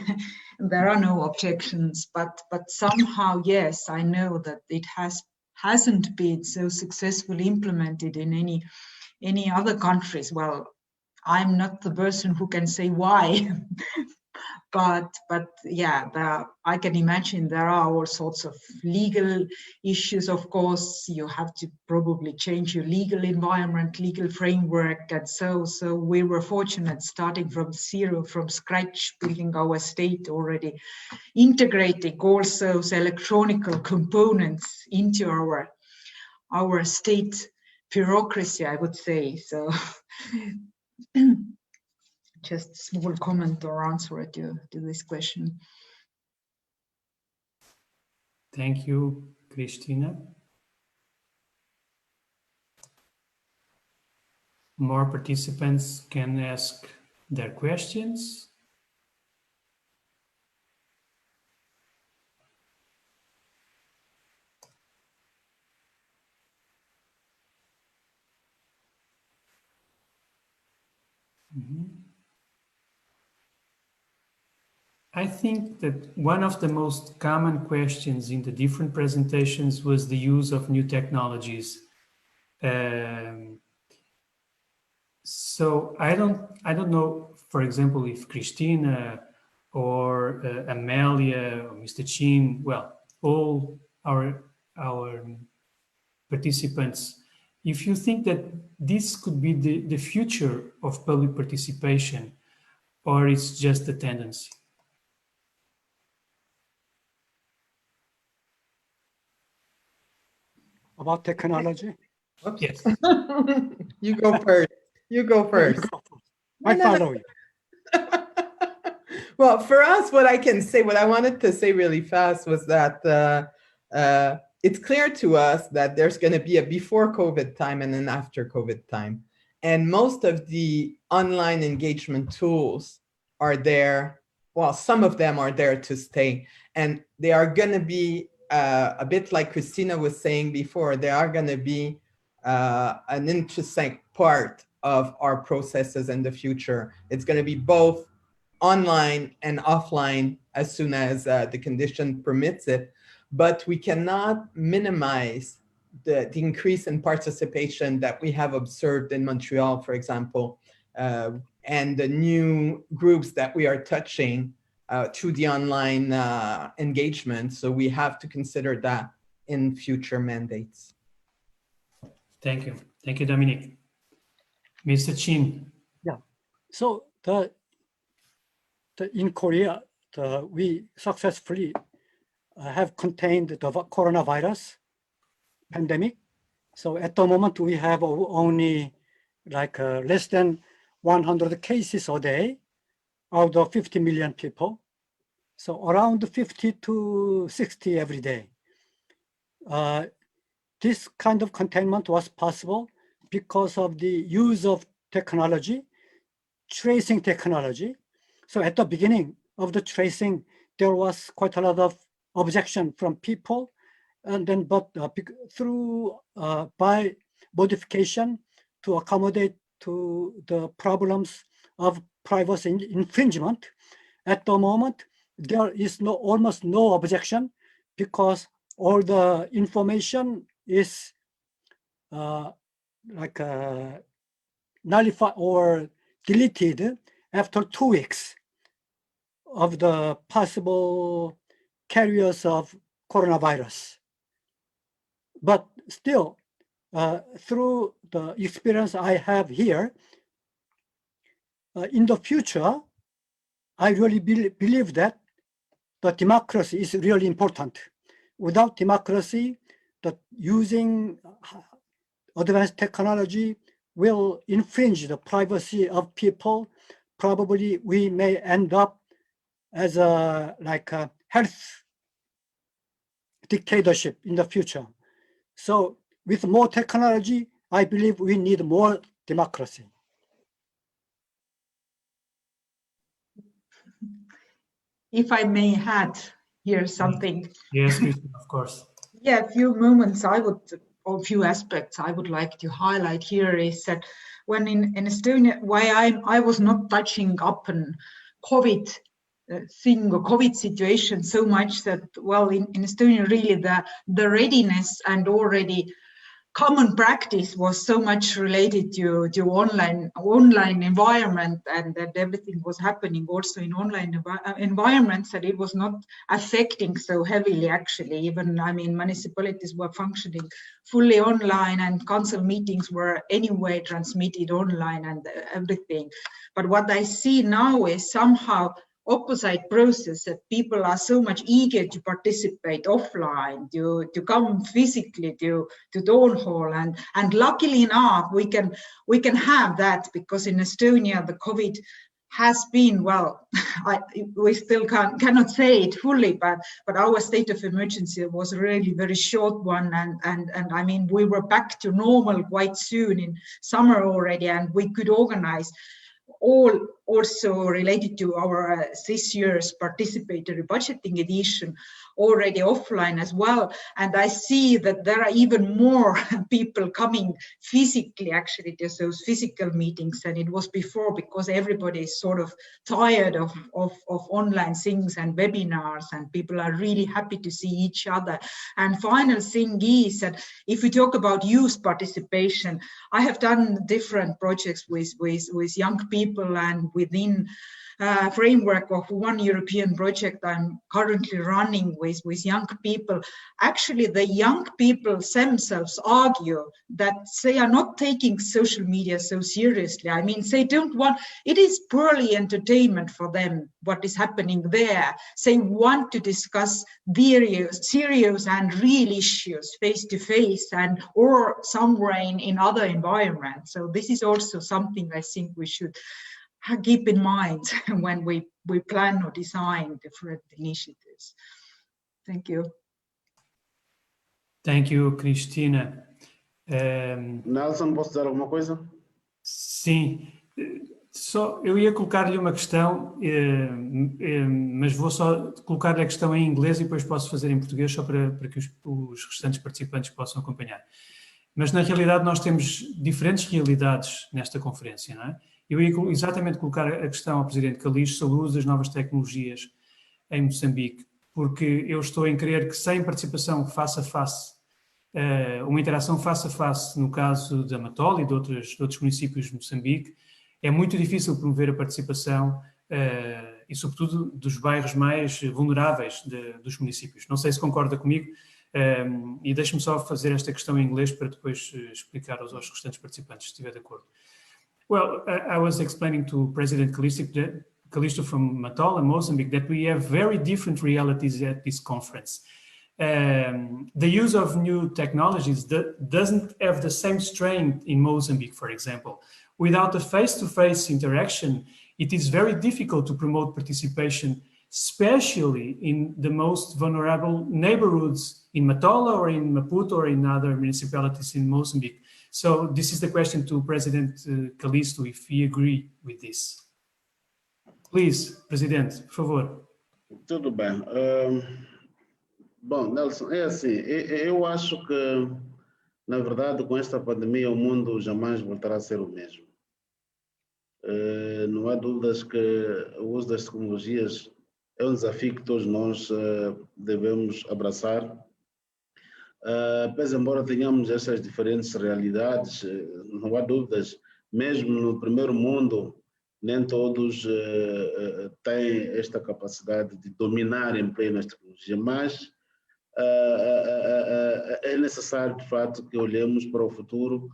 there are no objections, but somehow, yes, I know that it hasn't been so successfully implemented in any other countries. Well, I'm not the person who can say why, but yeah, I can imagine there are all sorts of legal issues. Of course, you have to probably change your legal environment, legal framework, and so we were fortunate starting from zero, from scratch, building our state already, integrating also electronic components into our state bureaucracy, I would say. So. Just a small comment or answer to this question. Thank you, Christina. More participants can ask their questions. I think that one of the most common questions in the different presentations was the use of new technologies. So I don't know, for example, if Christina or Amelia or Mr. Chin, well, all our participants if you think that this could be the future of public participation, or it's just a tendency. About technology? Yes. You go first. You go first. I follow you. Well, for us, what I wanted to say really fast was that it's clear to us that there's going to be a before COVID time and an after COVID time. And most of the online engagement tools are there. Well, some of them are there to stay. And they are going to be a bit like Christina was saying before, they are going to be an interesting part of our processes in the future. It's going to be both online and offline as soon as the condition permits it, but we cannot minimize the increase in participation that we have observed in Montreal, for example, and the new groups that we are touching through the online engagement. So we have to consider that in future mandates. Thank you. Thank you, Dominique. Mr. Chin. Yeah. So in Korea, we successfully have contained the coronavirus pandemic. So at the moment, we have only like less than 100 cases a day out of 50 million people. So around 50 to 60 every day. This kind of containment was possible because of the use of technology, tracing technology. So at the beginning of the tracing, there was quite a lot of objection from people, and then by modification to accommodate to the problems of privacy infringement, at the moment there is almost no objection because all the information is nullified or deleted after 2 weeks of the possible carriers of coronavirus. But still, through the experience I have here, in the future, I really believe that the democracy is really important. Without democracy, that using advanced technology will infringe the privacy of people. Probably we may end up as a health dictatorship in the future. So with more technology, I believe we need more democracy. If I may add here something. Yes, of course. Yeah, a few moments or a few aspects I would like to highlight here is that when in Estonia, why I was not touching up on COVID thing or COVID situation so much that, well, in Estonia, really the readiness and already common practice was so much related to online environment, and that everything was happening also in online environments, that it was not affecting so heavily actually. Even, I mean, municipalities were functioning fully online and council meetings were anyway transmitted online and everything. But what I see now is somehow opposite process, that people are so much eager to participate offline, to come physically to town hall, and luckily enough we can have that, because in Estonia the COVID has been, well, we still cannot say it fully, but our state of emergency was a really very short one, and I mean we were back to normal quite soon in summer already, and we could organize all also related to our this year's participatory budgeting edition already offline as well. And I see that there are even more people coming physically actually to those physical meetings than it was before, because everybody is sort of tired of online things and webinars, and people are really happy to see each other. And final thing is that if we talk about youth participation, I have done different projects with young people and with within framework of one European project I'm currently running with young people. Actually, the young people themselves argue that they are not taking social media so seriously. I mean, they don't want, it is purely entertainment for them, what is happening there. They want to discuss serious and real issues face to face and or somewhere in other environments. So this is also something I think we should keep in mind when we plan or design different initiatives. Thank you. Thank you, Cristina. Nelson, posso dizer alguma coisa? Sim, só eu ia colocar-lhe uma questão, mas vou só colocar-lhe a questão em inglês e depois posso fazer em português só para que os restantes participantes possam acompanhar. Mas na realidade nós temos diferentes realidades nesta conferência, não é? Eu ia exatamente colocar a questão ao Presidente Calixto sobre o uso das novas tecnologias em Moçambique, porque eu estou em crer que sem participação face a face, uma interação face a face, no caso da Matola e de outros municípios de Moçambique, é muito difícil promover a participação e, sobretudo, dos bairros mais vulneráveis dos municípios. Não sei se concorda comigo e deixe-me só fazer esta questão em inglês para depois explicar aos restantes participantes, se estiver de acordo. Well, I was explaining to President Calixto from Matola, Mozambique, that we have very different realities at this conference. The use of new technologies doesn't have the same strength in Mozambique, for example. Without a face-to-face interaction, it is very difficult to promote participation, especially in the most vulnerable neighborhoods in Matola or in Maputo or in other municipalities in Mozambique. So this is the question to President Calixto, if he agree with this. Please, Presidente, por favor. Tudo bem. Bom, Nelson, é assim, eu acho que, na verdade, com esta pandemia, o mundo jamais voltará a ser o mesmo. Não há dúvidas que o uso das tecnologias é um desafio que todos nós devemos abraçar. Pois, embora tenhamos essas diferentes realidades, não há dúvidas, mesmo no primeiro mundo, nem todos têm esta capacidade de dominar em pleno as tecnologias, mas é necessário, de fato, que olhemos para o futuro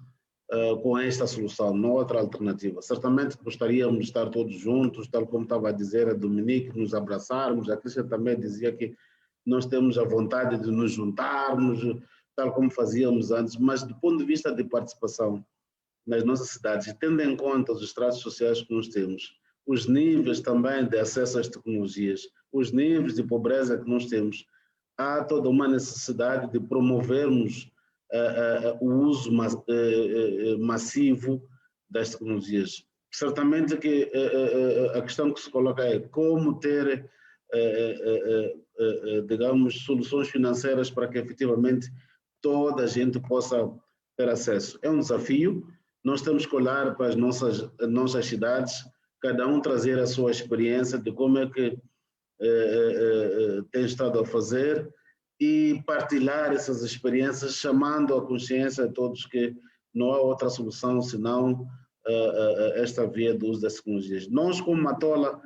com esta solução, não outra alternativa. Certamente gostaríamos de estar todos juntos, tal como estava a dizer a Dominique, nos abraçarmos. A Cristian também dizia que nós temos a vontade de nos juntarmos, tal como fazíamos antes, mas do ponto de vista de participação nas nossas cidades, tendo em conta os estratos sociais que nós temos, os níveis também de acesso às tecnologias, os níveis de pobreza que nós temos, há toda uma necessidade de promovermos o uso massivo das tecnologias. Certamente que a questão que se coloca é como ter, digamos, soluções financeiras para que efetivamente toda a gente possa ter acesso. É um desafio, nós temos que olhar para as nossas cidades, cada um trazer a sua experiência de como é que tem estado a fazer e partilhar essas experiências, chamando a consciência a todos que não há outra solução senão esta via do uso das tecnologias. Nós, como Matola,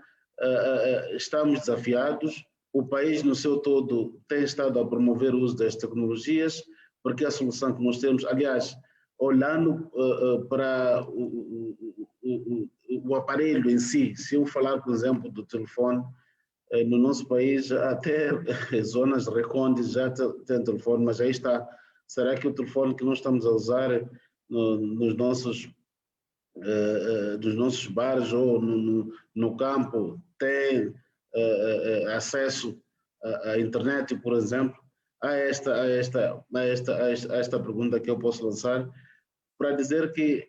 estamos desafiados, o país no seu todo tem estado a promover o uso das tecnologias, porque é a solução que nós temos, aliás, olhando para o aparelho em si, se eu falar, por exemplo, do telefone, no nosso país, até zonas recônditas já tem telefone, mas aí está. Será que o telefone que nós estamos a usar dos nossos bares ou no campo tem acesso à internet, por exemplo? Há esta pergunta que eu posso lançar para dizer que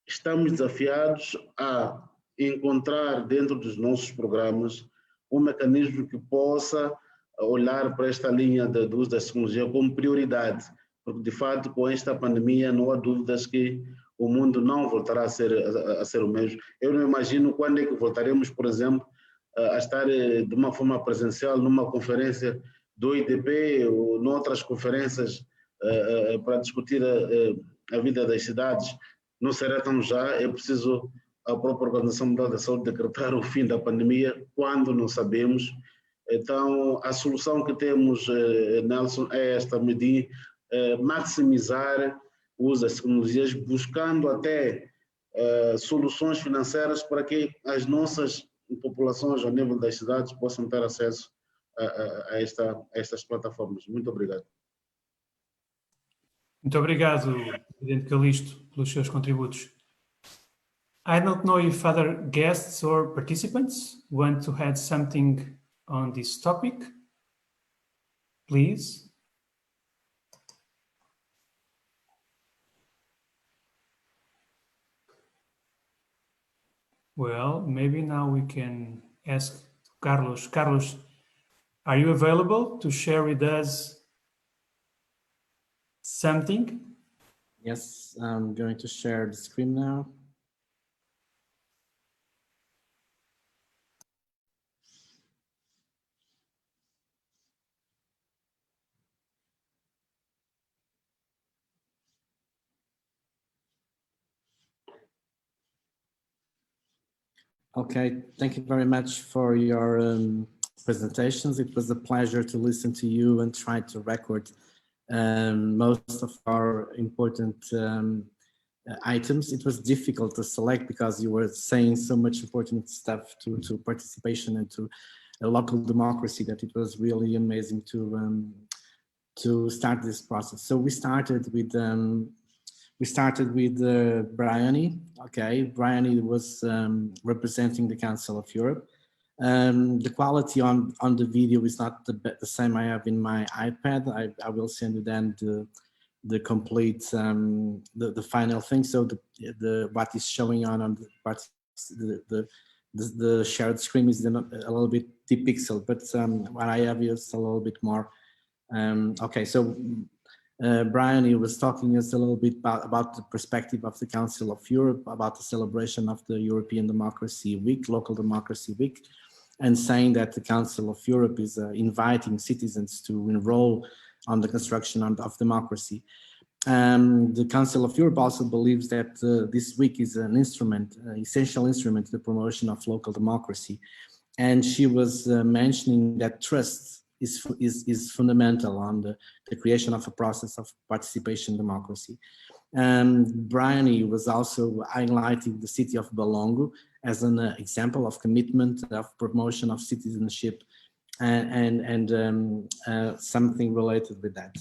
estamos desafiados a encontrar dentro dos nossos programas um mecanismo que possa olhar para esta linha do uso da tecnologia como prioridade, porque de fato com esta pandemia não há dúvidas que o mundo não voltará a ser o mesmo. Eu não imagino quando é que voltaremos, por exemplo, a estar de uma forma presencial numa conferência do IDP ou noutras conferências para discutir a vida das cidades. Não será tão já, é preciso a própria Organização Mundial da Saúde decretar o fim da pandemia quando não sabemos. Então, a solução que temos, Nelson, é esta: medir, maximizar o uso das tecnologias, buscando até soluções financeiras para que as nossas populações, ao nível das cidades, possam ter acesso a estas plataformas. Muito obrigado. Muito obrigado, Presidente Calixto, pelos seus contributos. I don't know if other guests or participants want to add something on this topic. Please. Well, maybe now we can ask Carlos. Carlos, are you available to share with us something? Yes, I'm going to share the screen now. Okay, thank you very much for your presentations. It was a pleasure to listen to you and try to record most of our important items. It was difficult to select because you were saying so much important stuff to participation and to a local democracy that it was really amazing to start this process. So we started with Bryony. Okay, Bryony was representing the Council of Europe. The quality on the video is not the same I have in my iPad. I will send you then the complete the final thing. So the what is showing on the shared screen is a little bit depixel, but what I have is a little bit more. Okay, so Bryony was talking us a little bit about the perspective of the Council of Europe, about the celebration of the European Democracy Week, Local Democracy Week, and saying that the Council of Europe is inviting citizens to enroll on the construction of democracy. The Council of Europe also believes that this week is an instrument, essential instrument to the promotion of local democracy. And she was mentioning that trust is fundamental on the creation of a process of participation democracy. Bryony was also highlighting the city of Balongo as an example of commitment, of promotion of citizenship, and something related with that.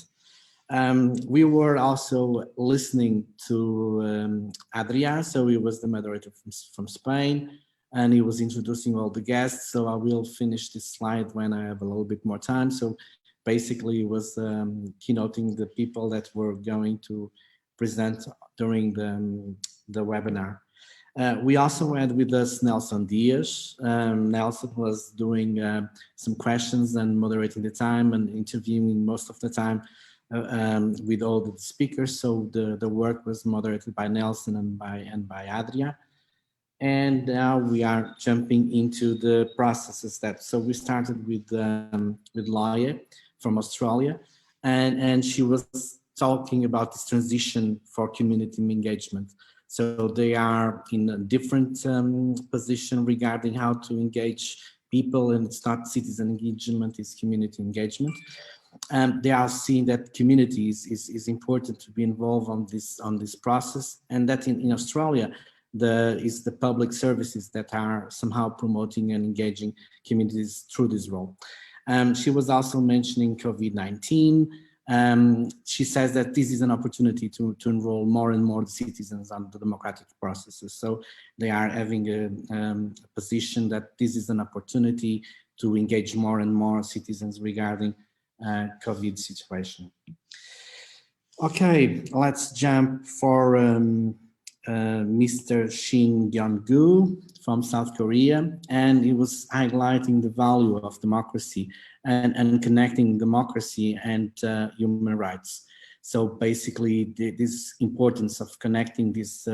We were also listening to Adrià, so he was the moderator from Spain, and he was introducing all the guests. So I will finish this slide when I have a little bit more time. So basically it was keynoting the people that were going to present during the webinar. We also had with us Nelson Diaz. Nelson was doing some questions and moderating the time and interviewing most of the time with all the speakers. So the work was moderated by Nelson and by Adrià. And now we are jumping into the processes so we started with Laia from Australia, and she was talking about this transition for community engagement. So they are in a different position regarding how to engage people, and it's not citizen engagement, it's community engagement. They are seeing that communities is important to be involved on this process, and that in Australia, is the public services that are somehow promoting and engaging communities through this role. She was also mentioning COVID-19. She says that this is an opportunity to enroll more and more citizens on the democratic processes. So they are having a position that this is an opportunity to engage more and more citizens regarding COVID situation. Okay, let's jump for Mr. Shin Gyong-gu from South Korea, and he was highlighting the value of democracy and connecting democracy and human rights. So basically this importance of connecting this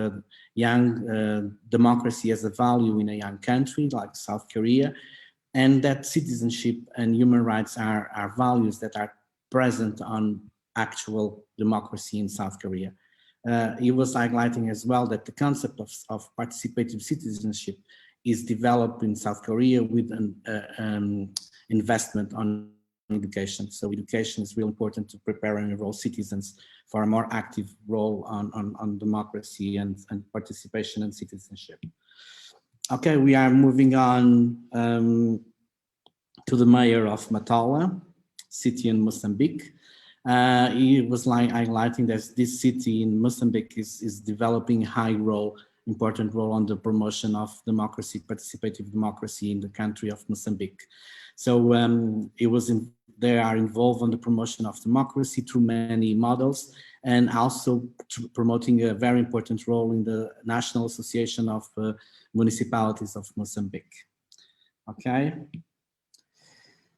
young democracy as a value in a young country like South Korea, and that citizenship and human rights are values that are present on actual democracy in South Korea. he was highlighting as well that the concept of participative citizenship is developed in South Korea with an investment on education. So education is really important to prepare and enroll citizens for a more active role on democracy and participation and citizenship. Okay, we are moving on to the mayor of Matola, city in Mozambique. He was highlighting that this city in Mozambique is developing important role on the promotion of democracy, participative democracy in the country of Mozambique. So they are involved in the promotion of democracy through many models, and also promoting a very important role in the National Association of Municipalities of Mozambique. Okay.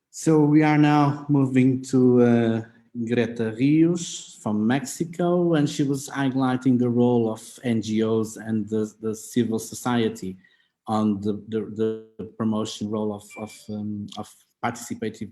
So we are now moving to Greta Rios from Mexico, and she was highlighting the role of NGOs and the civil society on the promotion role of participative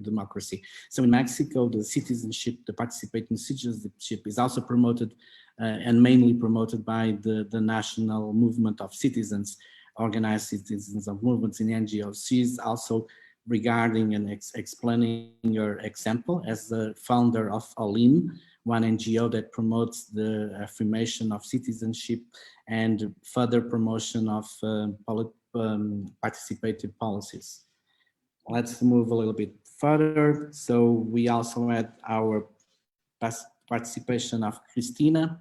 democracy. So in Mexico, the citizenship, the participating citizenship is also promoted and mainly promoted by the national movement of citizens, organized citizens of movements in NGOs. She's also regarding and explaining your example as the founder of OLIM, one NGO that promotes the affirmation of citizenship and further promotion of participative policies. Let's move a little bit further. So we also had our participation of Christina.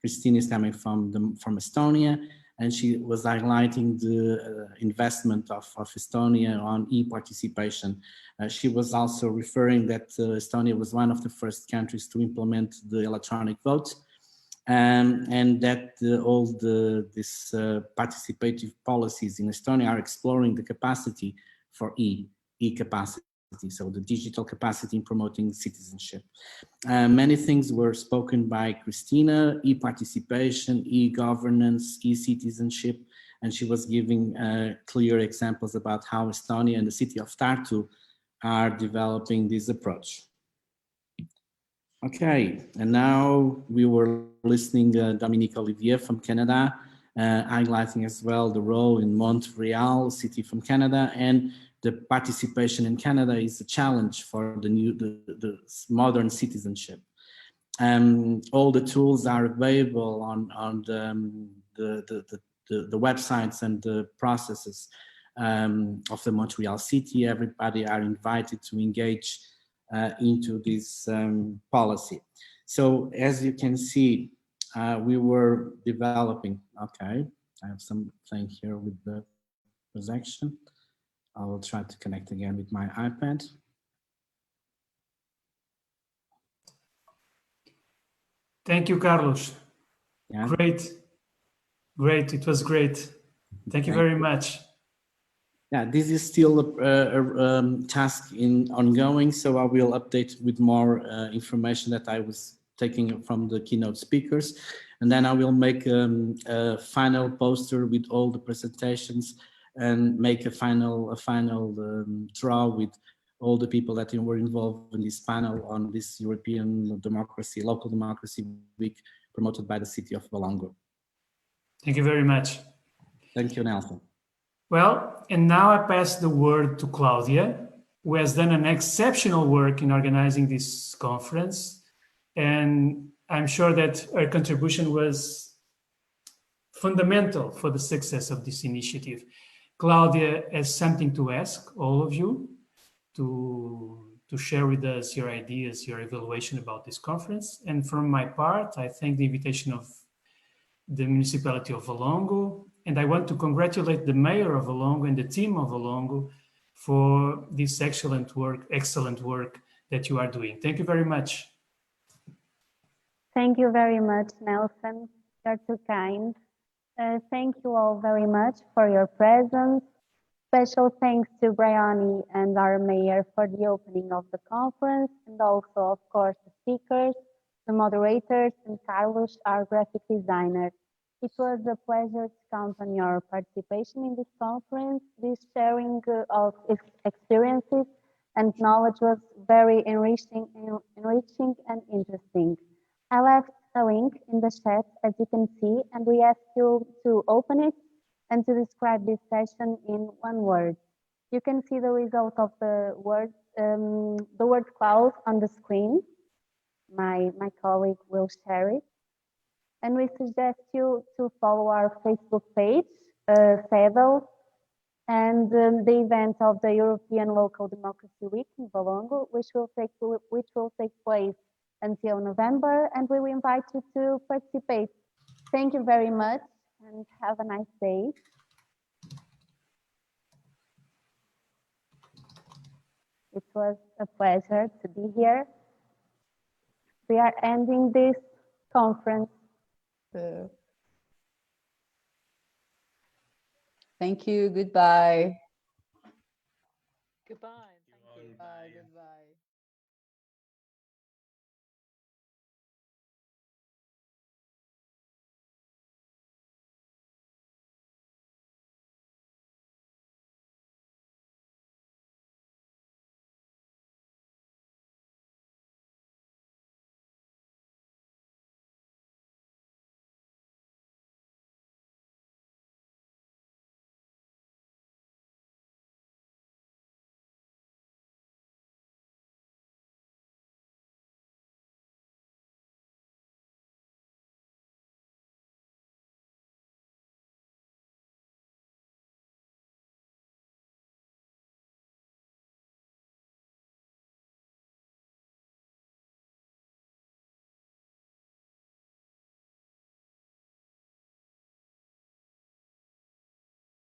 Christina is coming from Estonia, and she was highlighting the investment of Estonia on e-participation. She was also referring that Estonia was one of the first countries to implement the electronic vote, and that these participative policies in Estonia are exploring the capacity for e-capacity, so the digital capacity in promoting citizenship. Many things were spoken by Christina: e-participation, e-governance, e-citizenship, and she was giving clear examples about how Estonia and the city of Tartu are developing this approach. Okay, and now we were listening to Dominique Olivier from Canada, highlighting as well the role in Montreal, city from Canada, and the participation in Canada is a challenge for the modern citizenship. All the tools are available on the websites and the processes of the Montreal city. Everybody are invited to engage into this policy. So as you can see, we were developing, okay, I have something here with the projection. I will try to connect again with my iPad. Thank you, Carlos. Yeah. Great. It was great. Thank you very much. Yeah, this is still a task ongoing, so I will update with more information that I was taking from the keynote speakers, and then I will make a final poster with all the presentations and make a final draw with all the people that were involved in this panel on this European democracy, local democracy week promoted by the city of Valongo. Thank you very much. Thank you, Nelson. Well, and now I pass the word to Claudia, who has done an exceptional work in organizing this conference. And I'm sure that her contribution was fundamental for the success of this initiative. Claudia has something to ask all of you to share with us your ideas, your evaluation about this conference. And from my part, I thank the invitation of the municipality of Valongo, and I want to congratulate the mayor of Valongo and the team of Valongo for this excellent work that you are doing. Thank you very much. Thank you very much, Nelson. You're too kind. Thank you all very much for your presence. Special thanks to Briani and our mayor for the opening of the conference, and also, of course, the speakers, the moderators, and Carlos, our graphic designer. It was a pleasure to count on your participation in this conference. This sharing of experiences and knowledge was very enriching and interesting. I left a link in the chat, as you can see, and we ask you to open it and to describe this session in one word. You can see the result of the word cloud on the screen. My colleague will share it. And we suggest you to follow our Facebook page, FEDO, and the event of the European Local Democracy Week in Valongo, which will take place until November, and we will invite you to participate. Thank you very much and have a nice day. It was a pleasure to be here. We are ending this conference. Thank you. Goodbye. Goodbye. Thank you. Bye. Goodbye.